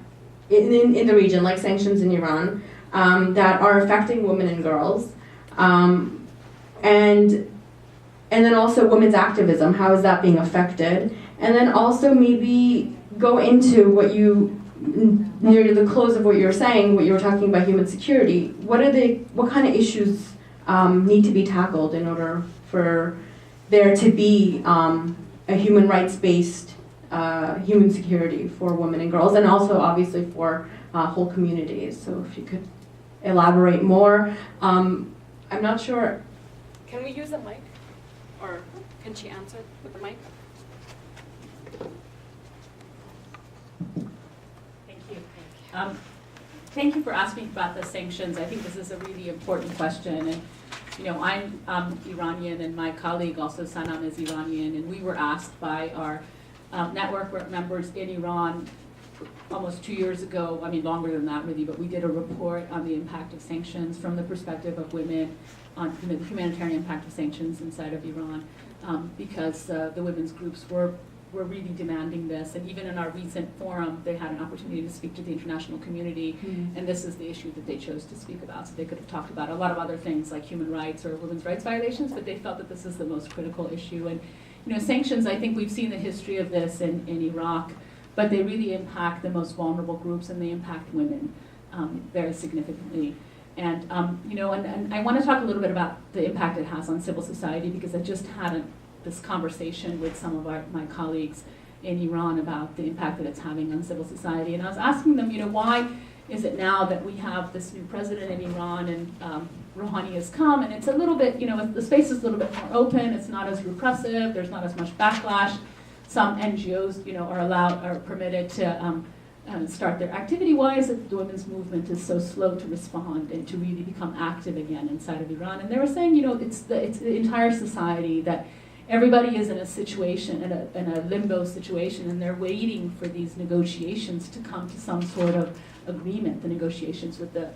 in the region, like sanctions in Iran, that are affecting women and girls, and then also women's activism. How is that being affected? And then also maybe go into what you, near the close of what you were saying, what you were talking about human security. What kind of issues need to be tackled in order for there to be a human rights-based human security for women and girls, and also obviously for whole communities. So if you could elaborate more. I'm not sure. Can we use the mic? Or can she answer with the mic? Thank you. Thank you for asking about the sanctions. I think this is a really important question. And I'm Iranian, and my colleague also, SHANNON, is Iranian, and we were asked by our network members in Iran almost 2 years ago, longer than that really, but we did a report on the impact of sanctions from the perspective of women, on the humanitarian impact of sanctions inside of Iran, because the women's groups were really demanding this. And even in our recent forum, they had an opportunity to speak to the international community, and this is the issue that they chose to speak about. So they could have talked about a lot of other things like human rights or women's rights violations, but they felt that this is the most critical issue. And sanctions, I think we've seen the history of this in Iraq, but they really impact the most vulnerable groups, and they impact women very significantly. And and I want to talk a little bit about the impact it has on civil society, because I just had this conversation with some of my colleagues in Iran about the impact that it's having on civil society. And I was asking them, why is it now that we have this new president in Iran, and Rouhani has come, and it's a little bit, the space is a little bit more open, it's not as repressive, there's not as much backlash. Some NGOs, are permitted to start their activity. Why is it that the women's movement is so slow to respond and to really become active again inside of Iran? And they were saying, it's the entire society, that everybody is in a situation, in a limbo situation, and they're waiting for these negotiations to come to some sort of agreement, the negotiations with the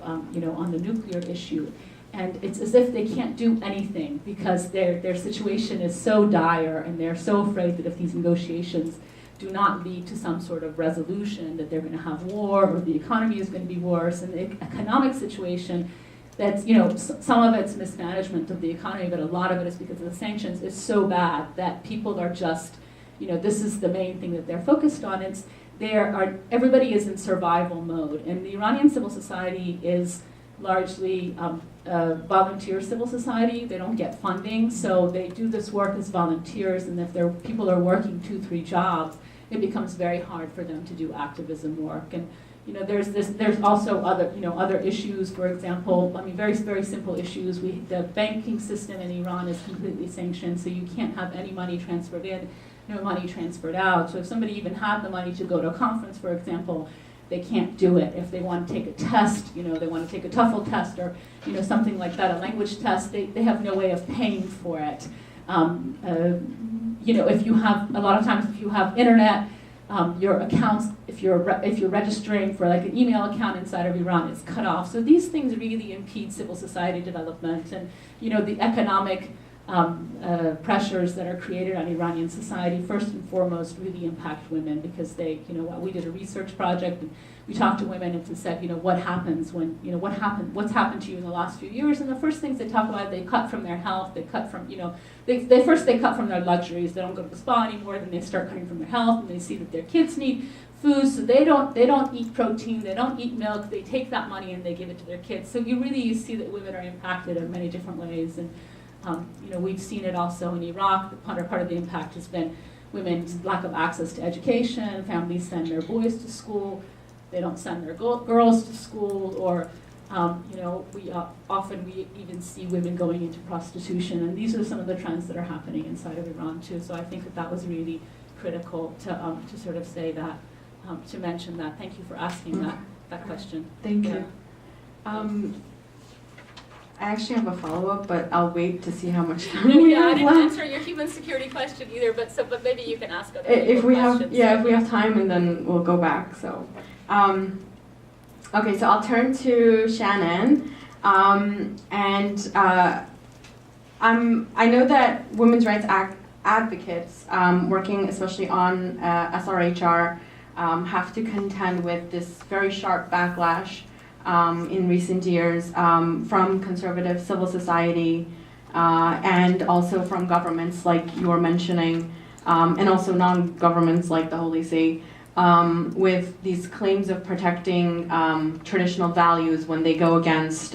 on the nuclear issue. And it's as if they can't do anything, because their situation is so dire, and they're so afraid that if these negotiations do not lead to some sort of resolution, that they're going to have war, or the economy is going to be worse. And the economic situation, that's, some of it's mismanagement of the economy, but a lot of it is because of the sanctions, is so bad that people are just, this is the main thing that they're focused on. Everybody is in survival mode, and the Iranian civil society is largely volunteer civil society. They don't get funding, so they do this work as volunteers, and if people are working 2-3 jobs, it becomes very hard for them to do activism work. And there's also other issues. For example, very, very simple issues. The banking system in Iran is completely sanctioned, so you can't have any money transferred in, no money transferred out. So if somebody even had the money to go to a conference, for example, they can't do it. If they want to take a test, they want to take a TOEFL test, or something like that, a language test, they have no way of paying for it. If you have, a lot of times if you have internet, your accounts, if you're registering for like an email account inside of Iran, it's cut off. So these things really impede civil society development, and the economic pressures that are created on Iranian society, first and foremost, really impact women, because they, we did a research project and we talked to women and said, what happens when, what's happened to you in the last few years, and the first things they talk about, they cut from their health, they cut from, they cut from their luxuries, they don't go to the spa anymore, then they start cutting from their health, and they see that their kids need food, so they don't eat protein, they don't eat milk, they take that money and they give it to their kids. So you see that women are impacted in many different ways, and we've seen it also in Iraq. Part of the impact has been women's lack of access to education. Families send their boys to school, they don't send their girls to school, or we even see women going into prostitution, and these are some of the trends that are happening inside of Iran too. So I think that was really critical to sort of say that, to mention that. Thank you for asking that question. Thank you. I actually have a follow-up, but I'll wait to see how much time we I have didn't left. answer your human security question either, but maybe you can ask other If we have, questions. if we have time, and then we'll go back. So, okay, so I'll turn to Shannon, I know that women's rights advocates working especially on SRHR have to contend with this very sharp backlash in recent years from conservative civil society and also from governments like you were mentioning, and also non-governments like the Holy See, with these claims of protecting traditional values when they go against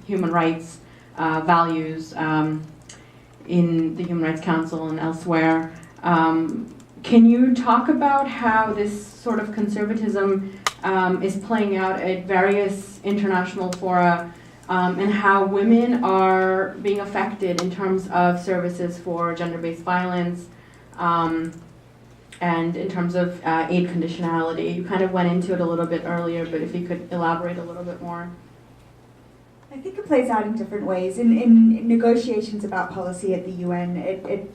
human rights values in the Human Rights Council and elsewhere. Can you talk about how this sort of conservatism is playing out at various international fora, and how women are being affected in terms of services for gender-based violence, and in terms of aid conditionality? You kind of went into it a little bit earlier, but if you could elaborate a little bit more. I think it plays out in different ways. In negotiations about policy at the UN,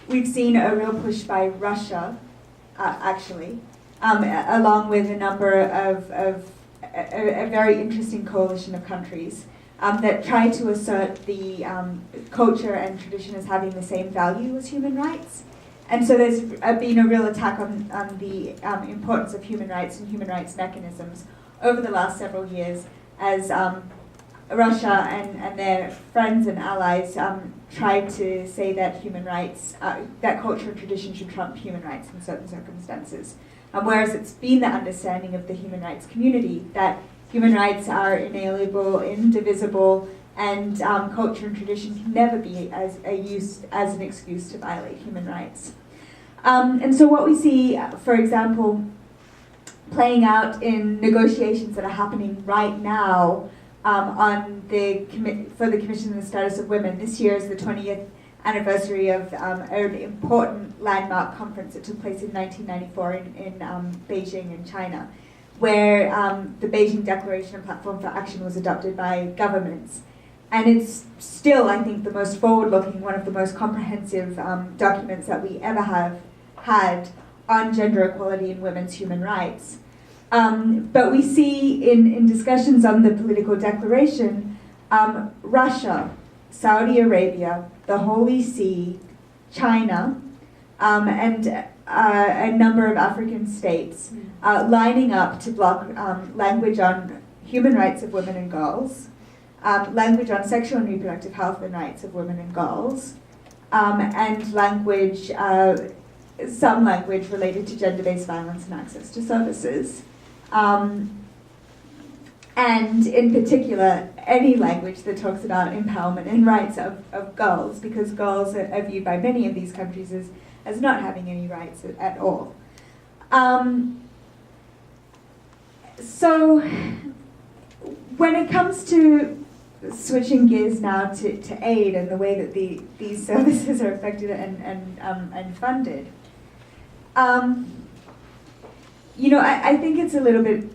we've seen a real push by Russia, actually, along with a number of a very interesting coalition of countries that try to assert the culture and tradition as having the same value as human rights. And so there's been a real attack on the importance of human rights and human rights mechanisms over the last several years, as Russia and their friends and allies tried to say that human rights, that culture and tradition should trump human rights in certain circumstances. Whereas it's been the understanding of the human rights community that human rights are inalienable, indivisible, and culture and tradition can never be used as an excuse to violate human rights. And so what we see, for example, playing out in negotiations that are happening right now for the Commission on the Status of Women. This year is the 20th anniversary of an important landmark conference that took place in 1994 in Beijing in China, where the Beijing Declaration and Platform for Action was adopted by governments. And it's still, I think, the most forward-looking, one of the most comprehensive documents that we ever have had on gender equality and women's human rights. But we see in discussions on the political declaration, Russia, Saudi Arabia, the Holy See, China, and a number of African states lining up to block language on human rights of women and girls, language on sexual and reproductive health and rights of women and girls, and language, some language related to gender-based violence and access to services. And in particular, any language that talks about empowerment and rights of girls, because girls are viewed by many of these countries as not having any rights at all. So when it comes to switching gears now to aid and the way that these services are affected and funded, I think it's a little bit,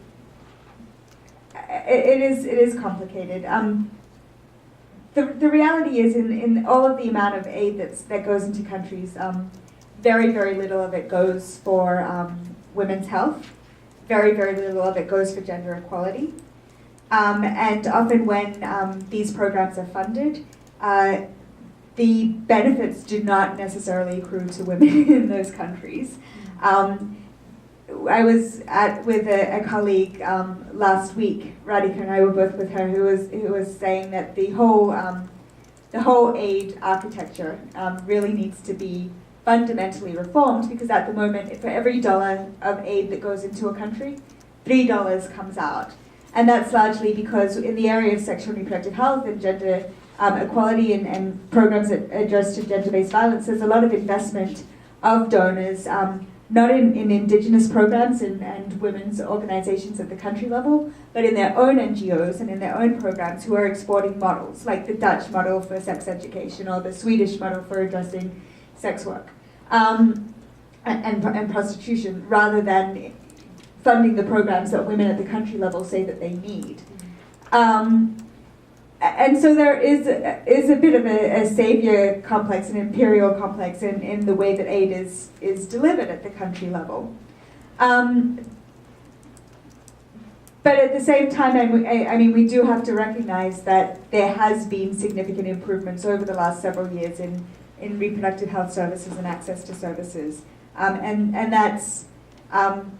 it is complicated. The reality is in all of the amount of aid that goes into countries, very, very little of it goes for women's health. Very, very little of it goes for gender equality. And often when these programs are funded, the benefits do not necessarily accrue to women in those countries. I was with a colleague last week, Radhika and I were both with her, who was saying that the whole aid architecture really needs to be fundamentally reformed, because at the moment, for every $1 of aid that goes into a country, $3 comes out. And that's largely because in the area of sexual and reproductive health and gender equality and programs that address to gender-based violence, there's a lot of investment of donors, not in indigenous programs and women's organizations at the country level, but in their own NGOs and in their own programs who are exporting models, like the Dutch model for sex education or the Swedish model for addressing sex work and prostitution, rather than funding the programs that women at the country level say that they need. And so there is a bit of a savior complex, an imperial complex in the way that aid is delivered at the country level. But at the same time, I mean, we do have to recognize that there has been significant improvements over the last several years in reproductive health services and access to services. And that's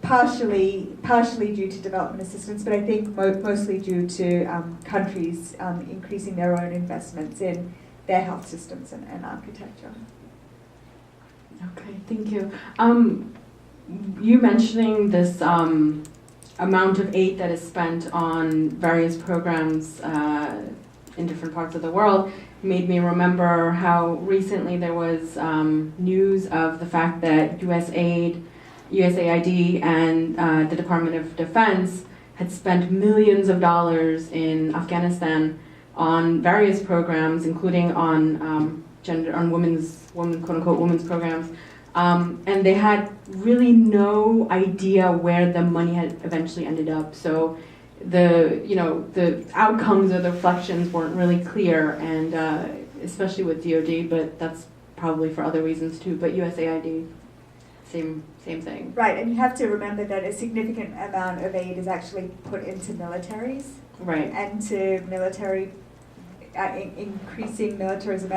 partially due to development assistance, but I think mostly due to countries increasing their own investments in their health systems and architecture. Okay, thank you. You mentioning this amount of aid that is spent on various programs in different parts of the world made me remember how recently there was news of the fact that USAID and the Department of Defense had spent millions of dollars in Afghanistan on various programs, including on quote-unquote women's programs, and they had really no idea where the money had eventually ended up. So the outcomes or the reflections weren't really clear, and especially with DoD, but that's probably for other reasons too. But USAID. Same thing. Right, and you have to remember that a significant amount of aid is actually put into militaries. Right. And to military, increasing militarism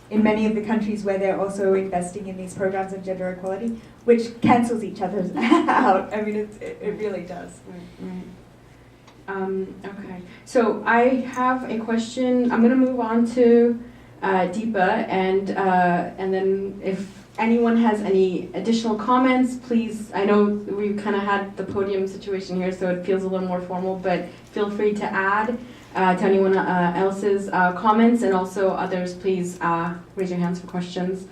in many of the countries where they're also investing in these programs of gender equality, which cancels each other out. I mean, it really does. Right. Okay, so I have a question. I'm going to move on to DEEPA, and then if anyone has any additional comments, please. I know we kind of had the podium situation here, so it feels a little more formal, but feel free to add to anyone else's comments, and also others, please raise your hands for questions.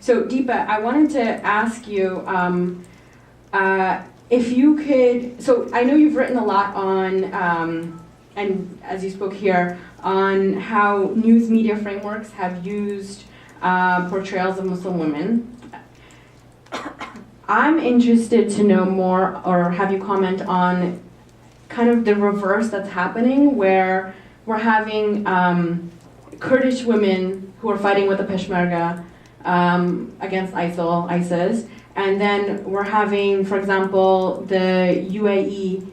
So DEEPA, I wanted to ask you if you could, so I know you've written a lot on, and as you spoke here, on how news media frameworks have used portrayals of Muslim women. I'm interested to know more, or have you comment on kind of the reverse that's happening, where we're having Kurdish women who are fighting with the Peshmerga against ISIS, and then we're having, for example, the UAE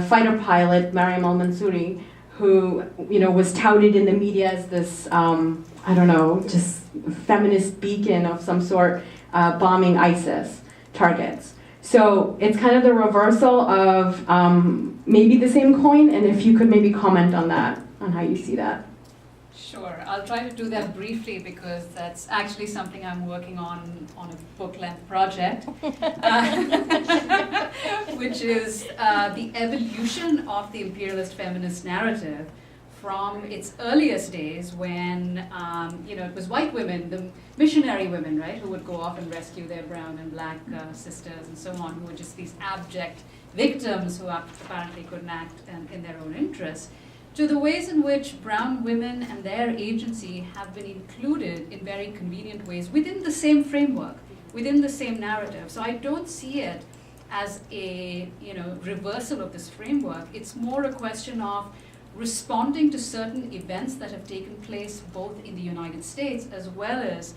fighter pilot Mariam al-Mansouri, who was touted in the media as this I don't know, just feminist beacon of some sort, bombing ISIS targets. So it's kind of the reversal of maybe the same coin, and if you could maybe comment on that, on how you see that. Sure, I'll try to do that briefly because that's actually something I'm working on a book-length project, which is the evolution of the imperialist feminist narrative from its earliest days when, it was white women, the missionary women, right, who would go off and rescue their brown and black sisters and so on, who were just these abject victims who apparently couldn't act in their own interest, to the ways in which brown women and their agency have been included in very convenient ways within the same framework, within the same narrative. So I don't see it as a reversal of this framework. It's more a question of responding to certain events that have taken place both in the United States as well as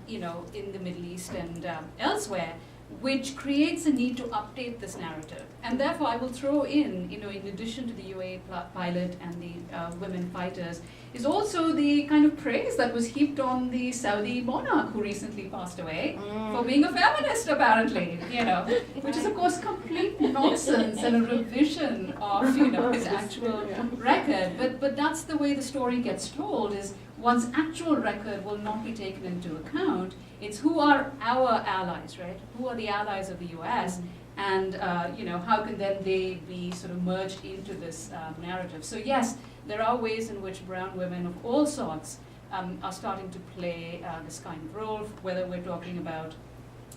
you know, in the Middle East and elsewhere, which creates a need to update this narrative. And therefore, I will throw in, you know, in addition to the UAE pilot and the women fighters, is also the kind of praise that was heaped on the Saudi monarch who recently passed away for being a feminist, apparently, you know, which is of course complete nonsense and a revision of, you know, his actual record. But that's the way the story gets told, is one's actual record will not be taken into account. It's who are our allies, right? Who are the allies of the US? And you know, how can then they be sort of merged into this narrative? So yes, there are ways in which brown women of all sorts are starting to play this kind of role, whether we're talking about,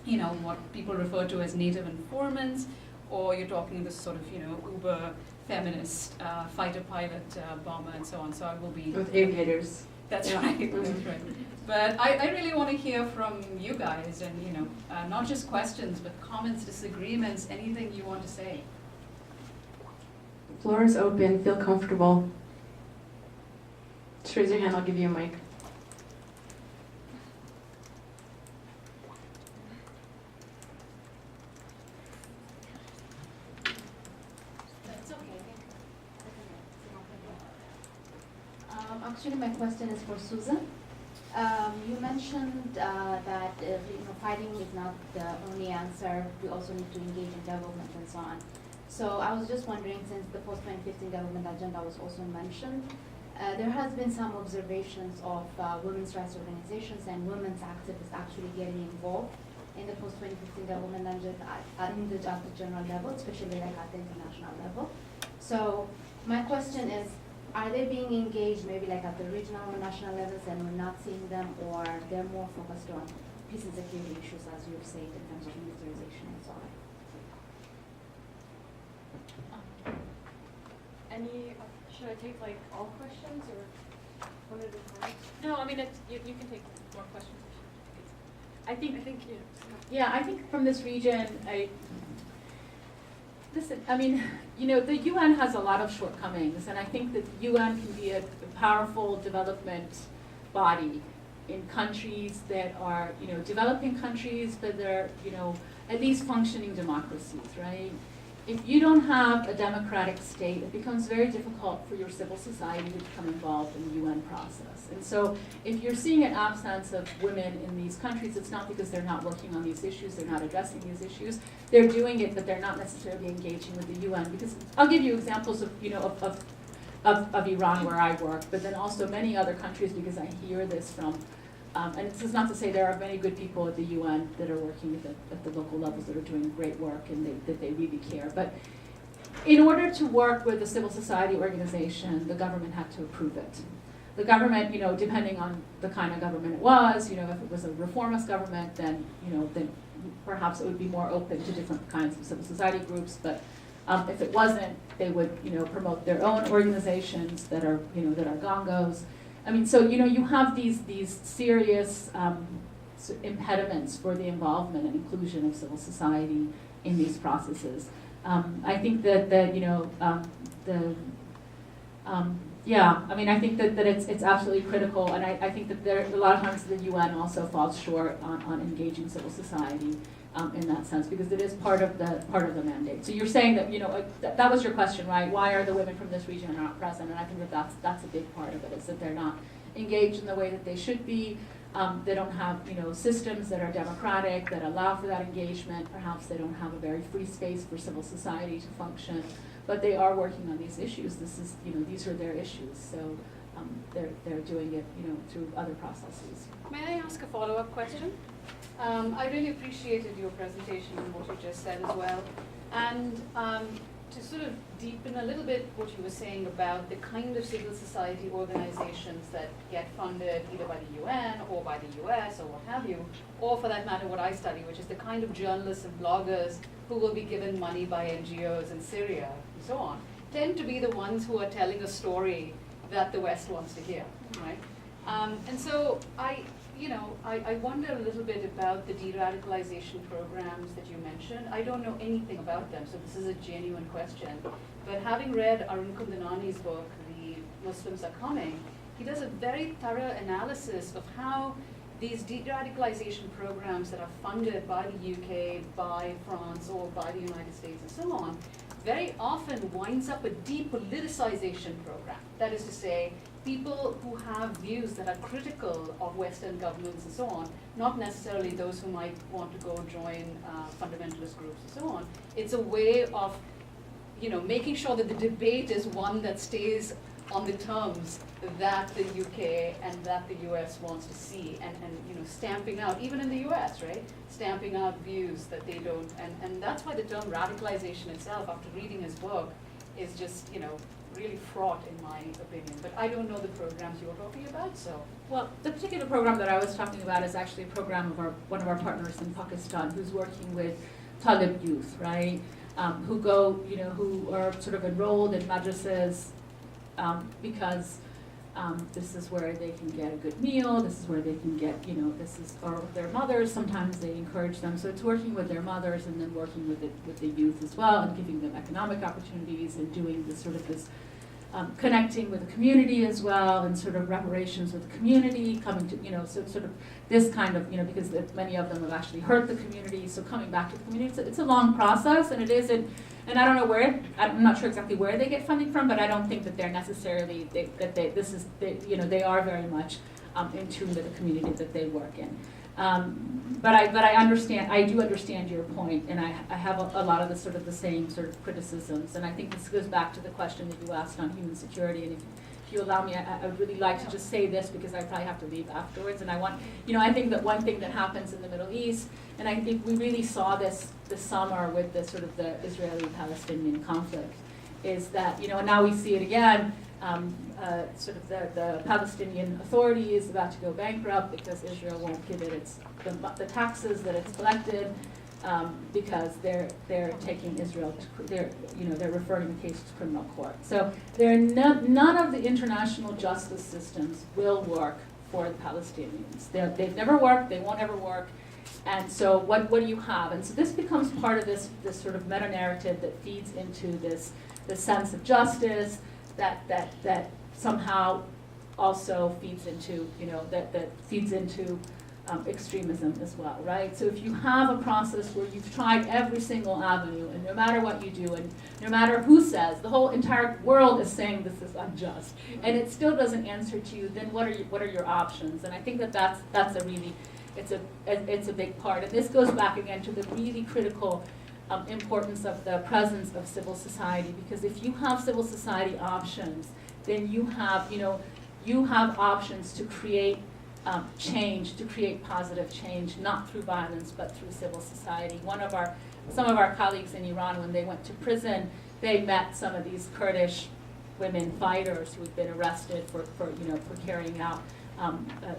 you know, what people refer to as native informants, or you're talking this sort of, you know, uber feminist fighter pilot bomber and so on. So I will be with aviators. That's right. That's right. But I really want to hear from you guys, and you know, not just questions, but comments, disagreements, anything you want to say. Floor is open. Feel comfortable. Just raise your hand. I'll give you a mic. That's okay. Actually, my question is for Susan. You mentioned that you know, fighting is not the only answer. We also need to engage in development and so on. So I was just wondering, since the post-2015 development agenda was also mentioned, there has been some observations of women's rights organizations and women's activists actually getting involved in the post-2015 development agenda at the general level, especially like at the international level. So my question is, are they being engaged maybe like at the regional or national levels and we're not seeing them, or they're more focused on peace and security issues, as you've said, in terms of militarization and so on? Should I take like all questions or one at a time? No, I mean, you can take more questions. I think yeah. Yeah, I think from this region, listen, I mean, you know, the UN has a lot of shortcomings, and I think that the UN can be a powerful development body in countries that are, you know, developing countries, but they're, you know, at least functioning democracies, right? If you don't have a democratic state, it becomes very difficult for your civil society to become involved in the UN process. And so if you're seeing an absence of women in these countries, it's not because they're not working on these issues, they're not addressing these issues. They're doing it, but they're not necessarily engaging with the UN. Because I'll give you examples of, you know, of Iran where I work, but then also many other countries, because I hear this from and this is not to say there are many good people at the UN that are working at the local levels that are doing great work and that they really care. But in order to work with a civil society organization, the government had to approve it. The government, you know, depending on the kind of government it was, you know, if it was a reformist government, then, you know, then perhaps it would be more open to different kinds of civil society groups. But if it wasn't, they would, you know, promote their own organizations that are, you know, that are gongos. I mean, so, you know, you have these serious impediments for the involvement and inclusion of civil society in these processes. I think that you know, yeah, I mean, I think that it's absolutely critical, and I think that there, a lot of times the UN also falls short on engaging civil society in that sense, because it is part of the mandate. So you're saying that, you know, that was your question, right? Why are the women from this region not present? And I think that that's a big part of it, is that they're not engaged in the way that they should be. They don't have, you know, systems that are democratic, that allow for that engagement. Perhaps they don't have a very free space for civil society to function, but they are working on these issues. This is, you know, these are their issues. So they're doing it, you know, through other processes. May I ask a follow-up question? I really appreciated your presentation and what you just said as well. And to sort of deepen a little bit what you were saying about the kind of civil society organizations that get funded either by the UN or by the US or what have you, or for that matter what I study, which is the kind of journalists and bloggers who will be given money by NGOs in Syria and so on, tend to be the ones who are telling a story that the West wants to hear, right? And so I wonder a little bit about the de-radicalization programs that you mentioned. I don't know anything about them, so this is a genuine question. But having read Arun Kundanani's book, The Muslims Are Coming, he does a very thorough analysis of how these de-radicalization programs that are funded by the UK, by France, or by the United States and so on, very often winds up a depoliticization program. That is to say, people who have views that are critical of Western governments and so on, not necessarily those who might want to go join fundamentalist groups and so on. It's a way of, you know, making sure that the debate is one that stays on the terms that the UK and that the US wants to see, and you know, stamping out, even in the US, right? Stamping out views that they don't, and that's why the term radicalization itself, after reading his book, is just, you know, really fraught in my opinion. But I don't know the programs you're talking about, so. Well, the particular program that I was talking about is actually a program of one of our partners in Pakistan who's working with Talib youth, right? Who go, you know, who are sort of enrolled in madrasas because this is where they can get a good meal, this is where they can get, you know, this is, or their mothers, sometimes they encourage them. So it's working with their mothers and then working with the youth as well, and giving them economic opportunities and doing this sort of this connecting with the community as well, and sort of reparations with the community, coming to, you know, so sort of this kind of, you know, because many of them have actually hurt the community, so coming back to the community, it's a long process, and it isn't, and I don't know where, I'm not sure exactly where they get funding from, but I don't think that they're necessarily, you know, they are very much in tune with the community that they work in. But I understand, I do understand your point, and I have a lot of the sort of the same sort of criticisms, and I think this goes back to the question that you asked on human security, and if you allow me, I would really like to just say this because I probably have to leave afterwards, and I want, you know, I think that one thing that happens in the Middle East, and I think we really saw this summer with the sort of the Israeli-Palestinian conflict, is that, you know, and now we see it again, sort of the Palestinian Authority is about to go bankrupt because Israel won't give it the taxes that it's collected, because they're taking Israel to, they're referring the case to criminal court. So none of the international justice systems will work for the Palestinians. They've never worked, they won't ever work. And so what do you have? And so this becomes part of this sort of meta-narrative that feeds into this sense of justice, that somehow also feeds into, you know, that feeds into extremism as well, right? So if you have a process where you've tried every single avenue, and no matter what you do, and no matter who says, the whole entire world is saying this is unjust, and it still doesn't answer to you, then what are your options? And I think that's a really, it's a big part. And this goes back again to the really critical importance of the presence of civil society, because if you have civil society options, then you have, you know, you have options to create change, to create positive change, not through violence, but through civil society. Some of our colleagues in Iran, when they went to prison, they met some of these Kurdish women fighters who had been arrested for carrying out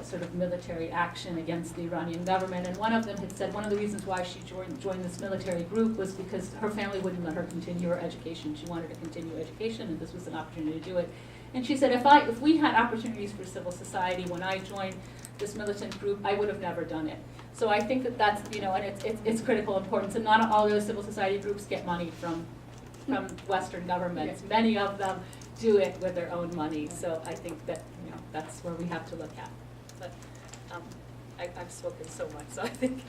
sort of military action against the Iranian government. And one of them had said one of the reasons why she joined this military group was because her family wouldn't let her continue her education. She wanted to continue education, and this was an opportunity to do it. And she said, if we had opportunities for civil society when I joined this militant group, I would have never done it. So I think that's, you know, and it's critical importance. And not all those civil society groups get money from Western governments. Yes. Many of them do it with their own money. So I think that, you know, that's where we have to look at. But I've spoken so much, so I think.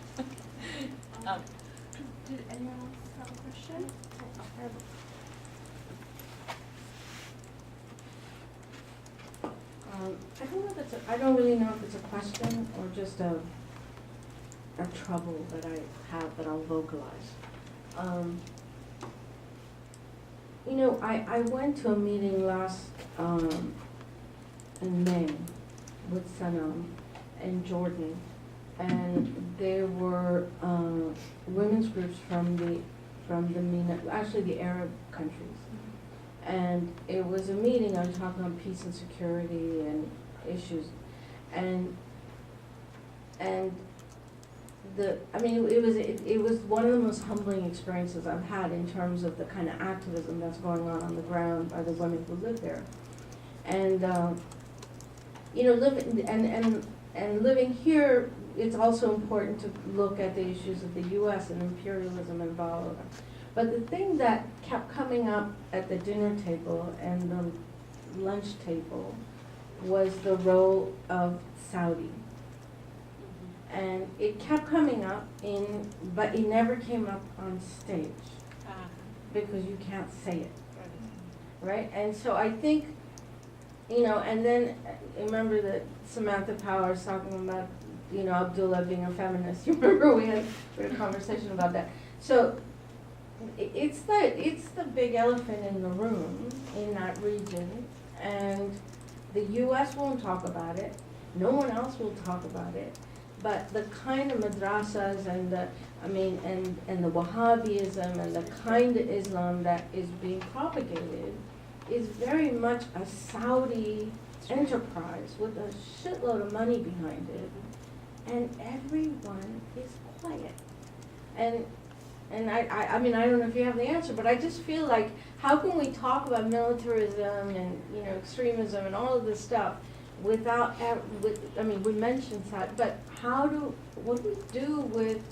Did anyone else have a question? I don't really know if it's a question or just a trouble that I have that I'll vocalize. You know, I went to a meeting last in May with SHANNON in Jordan, and there were women's groups from the MENA, actually the Arab countries. And it was a meeting on talking on peace and security and issues, and it was one of the most humbling experiences I've had in terms of the kind of activism that's going on the ground by the women who live there, and you know, living here, it's also important to look at the issues of the U.S. and imperialism involved. But the thing that kept coming up at the dinner table and the lunch table was the role of Saudi. And it kept coming up but it never came up on stage because you can't say it, right? And so I think, and then remember that Samantha Power was talking about, Abdullah being a feminist. You remember we had a conversation about that. So it's the big elephant in the room in that region, and the U.S. won't talk about it. No one else will talk about it. But the kind of madrasas and the Wahhabism and the kind of Islam that is being propagated is very much a Saudi enterprise with a shitload of money behind it, and everyone is quiet. And I don't know if you have the answer, but I just feel like, how can we talk about militarism and extremism and all of this stuff without, we mentioned that, but what do we do with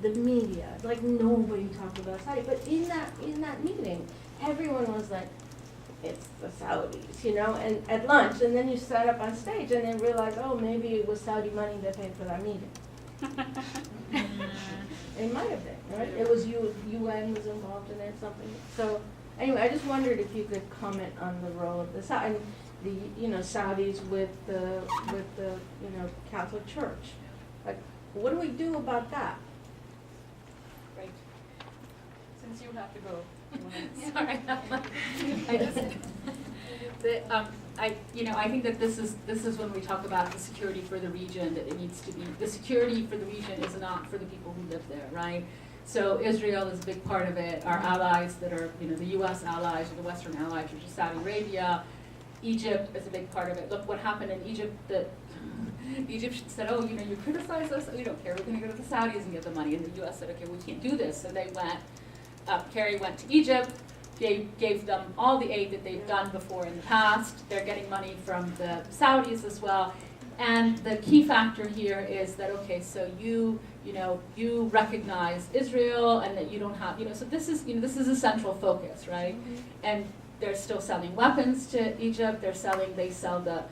the media? Like, nobody talked about Saudi, but in that meeting, everyone was like, it's the Saudis, and at lunch, and then you sat up on stage and then realized, oh, maybe it was Saudi money that paid for that meeting. It might have been, right? It was UN was involved in it, something. So anyway, I just wondered if you could comment on the role of the Saudis with the Catholic Church. Like, what do we do about that? Right. Since you have to go. Sorry. I think that this is when we talk about the security for the region, that it needs to be, the security for the region is not for the people who live there, right? So Israel is a big part of it. Our allies that are, the U.S. allies or the Western allies, which is Saudi Arabia. Egypt is a big part of it. Look what happened in Egypt, that the Egyptians said, oh, you criticize us, we don't care, we're going to go to the Saudis and get the money. And the U.S. said, okay, we can't do this. So they went, Kerry went to Egypt, gave them all the aid that they've done before in the past. They're getting money from the Saudis as well. And the key factor here is that, okay, so you recognize Israel and that you don't have, so this is a central focus, right? And they're still selling weapons to Egypt. They sell the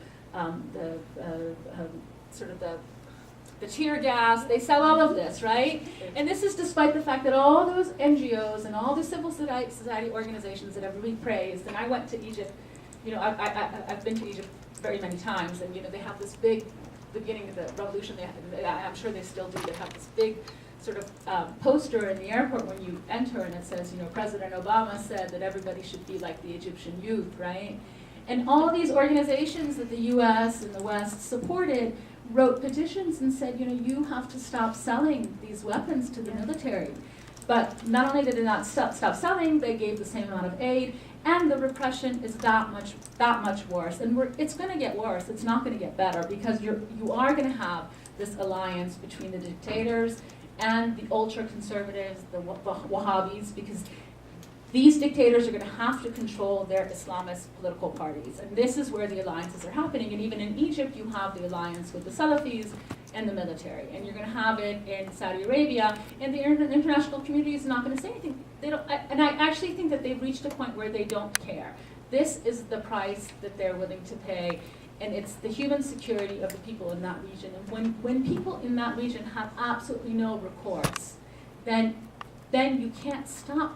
tear gas. They sell all of this, right? And this is despite the fact that all those NGOs and all the civil society organizations that everybody praised. And I went to Egypt. I've been to Egypt very many times, and they have this big, the beginning of the revolution. I'm sure they still do. They have this big sort of poster in the airport when you enter, and it says, President Obama said that everybody should be like the Egyptian youth, right? And all these organizations that the U.S. and the West supported wrote petitions and said, you have to stop selling these weapons to the military. But not only did they not stop selling, they gave the same amount of aid, and the repression is that much worse. And it's going to get worse. It's not going to get better, because you are going to have this alliance between the dictators and the ultra-conservatives, the Wahhabis, because these dictators are going to have to control their Islamist political parties. And this is where the alliances are happening. And even in Egypt, you have the alliance with the Salafis and the military. And you're going to have it in Saudi Arabia. And the international community is not going to say anything. And I actually think that they've reached a point where they don't care. This is the price that they're willing to pay. And it's the human security of the people in that region. And when people in that region have absolutely no recourse, then you can't stop.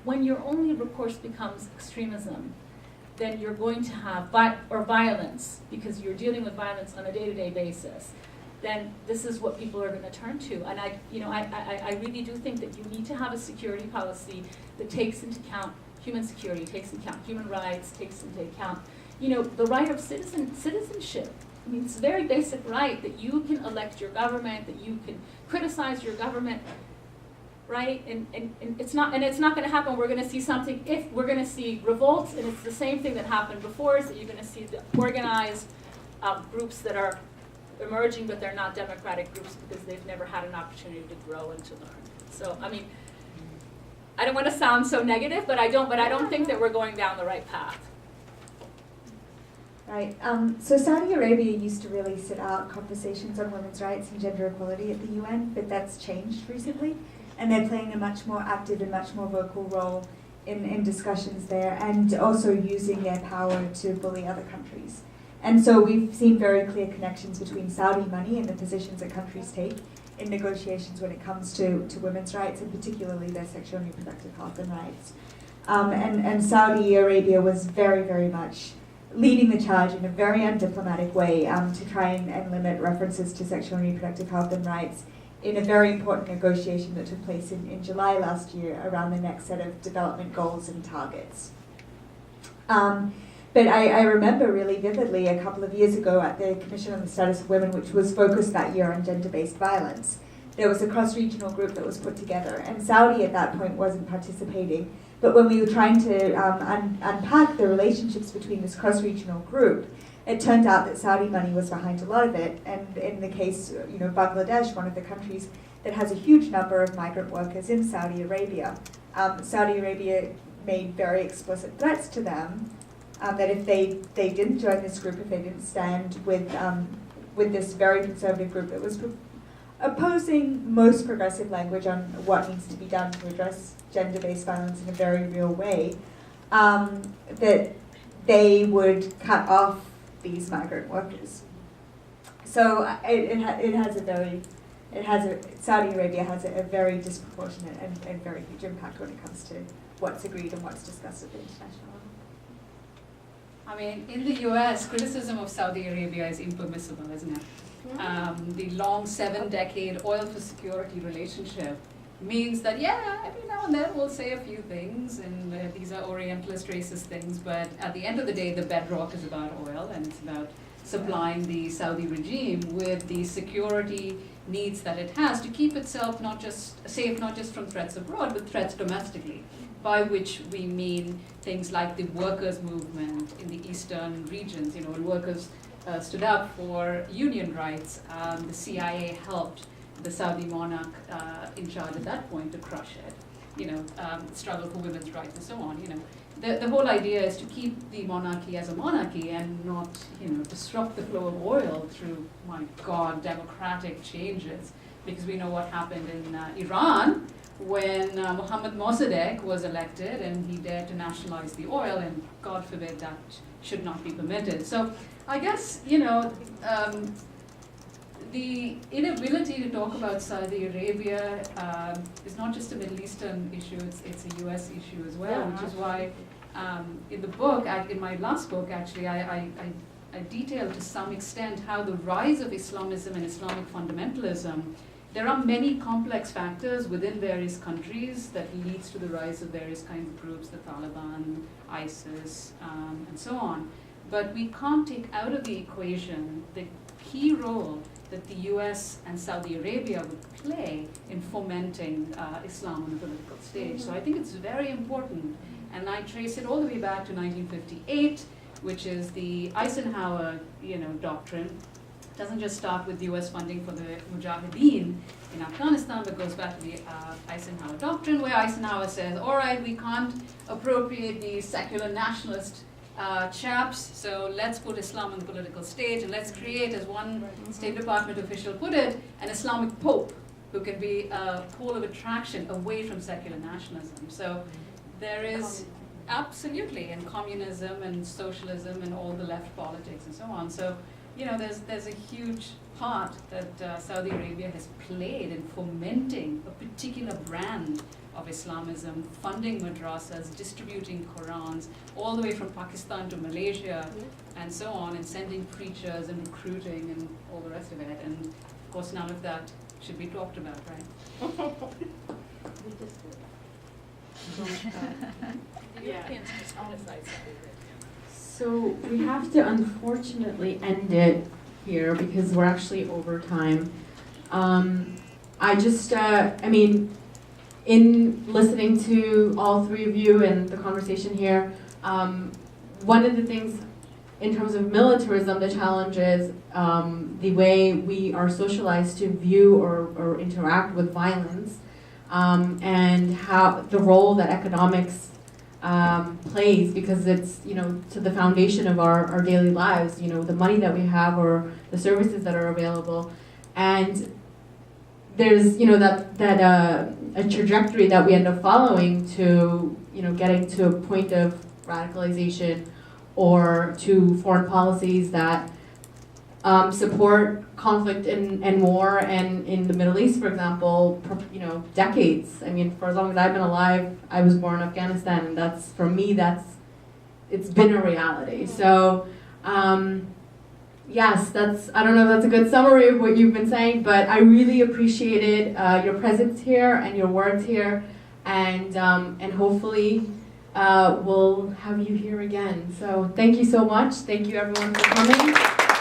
When your only recourse becomes extremism, then you're going to have violence, because you're dealing with violence on a day-to-day basis. Then this is what people are going to turn to. And I really do think that you need to have a security policy that takes into account human security, takes into account human rights, takes into account, the right of citizenship. I mean, it's a very basic right that you can elect your government, that you can criticize your government. Right, and it's not going to happen. We're going to see something. If we're going to see revolts, and it's the same thing that happened before, is that you're going to see the organized groups that are emerging, but they're not democratic groups because they've never had an opportunity to grow and to learn. So, I mean, I don't want to sound so negative, but I don't think that we're going down the right path. Right. So Saudi Arabia used to really sit out conversations on women's rights and gender equality at the UN, but that's changed recently. And they're playing a much more active and much more vocal role in discussions there, and also using their power to bully other countries. And so we've seen very clear connections between Saudi money and the positions that countries take in negotiations when it comes to women's rights, and particularly their sexual and reproductive health and rights. And Saudi Arabia was very, very much leading the charge in a very undiplomatic way to try and limit references to sexual and reproductive health and rights in a very important negotiation that took place in July last year around the next set of development goals and targets. But I remember really vividly a couple of years ago at the Commission on the Status of Women, which was focused that year on gender-based violence, there was a cross-regional group that was put together, and Saudi at that point wasn't participating. But when we were trying to unpack the relationships between this cross-regional group, it turned out that Saudi money was behind a lot of it. And in the case, Bangladesh, one of the countries that has a huge number of migrant workers in Saudi Arabia, Saudi Arabia made very explicit threats to them that if they didn't join this group, if they didn't stand with this very conservative group that was opposing most progressive language on what needs to be done to address gender-based violence in a very real way, that they would cut off these migrant workers. So Saudi Arabia has a very disproportionate and very huge impact when it comes to what's agreed and what's discussed at the international level. I mean, in the US, criticism of Saudi Arabia is impermissible, isn't it? The long 7-decade oil for security relationship means that, yeah, every now and then we'll say a few things, and these are Orientalist, racist things, but at the end of the day, the bedrock is about oil, and it's about supplying the Saudi regime with the security needs that it has to keep itself not just safe, not just from threats abroad, but threats domestically, by which we mean things like the workers' movement in the eastern regions. When workers stood up for union rights, the CIA helped the Saudi monarch in charge at that point to crush it, struggle for women's rights and so on. The whole idea is to keep the monarchy as a monarchy and not, disrupt the flow of oil through, my God, democratic changes. Because we know what happened in Iran when Mohammad Mossadegh was elected and he dared to nationalize the oil, and God forbid that should not be permitted. So I guess, the inability to talk about Saudi Arabia is not just a Middle Eastern issue, it's a US issue as well, which is why in the book, in my last book actually, I detailed to some extent how the rise of Islamism and Islamic fundamentalism, there are many complex factors within various countries that leads to the rise of various kinds of groups, the Taliban, ISIS, and so on. But we can't take out of the equation the key role that the US and Saudi Arabia would play in fomenting Islam on the political stage. So I think it's very important, and I trace it all the way back to 1958, which is the Eisenhower, doctrine. It doesn't just start with US funding for the Mujahideen in Afghanistan, but goes back to the Eisenhower doctrine, where Eisenhower says, all right, we can't appropriate these secular nationalist chaps, so let's put Islam on the political stage, and let's create, as one State Department official put it, an Islamic Pope who can be a pole of attraction away from secular nationalism. So there is absolutely, and communism and socialism and all the left politics and so on. So there's a huge part that Saudi Arabia has played in fomenting a particular brand of Islamism, funding madrasas, distributing Qurans, all the way from Pakistan to Malaysia, and so on, and sending preachers and recruiting and all the rest of it. And of course, none of that should be talked about, right? So we have to unfortunately end it here because we're actually over time. In listening to all three of you and the conversation here, one of the things in terms of militarism, the challenge is the way we are socialized to view or interact with violence, and how the role that economics plays, because it's to the foundation of our daily lives, the money that we have or the services that are available, and there's a trajectory that we end up following to getting to a point of radicalization or to foreign policies that support conflict and war, and in the Middle East, for example, decades. I mean, for as long as I've been alive, I was born in Afghanistan, and that's, for me, it's been a reality. So, yes, I don't know if that's a good summary of what you've been saying, but I really appreciated your presence here and your words here, and hopefully we'll have you here again. So thank you so much. Thank you everyone for coming.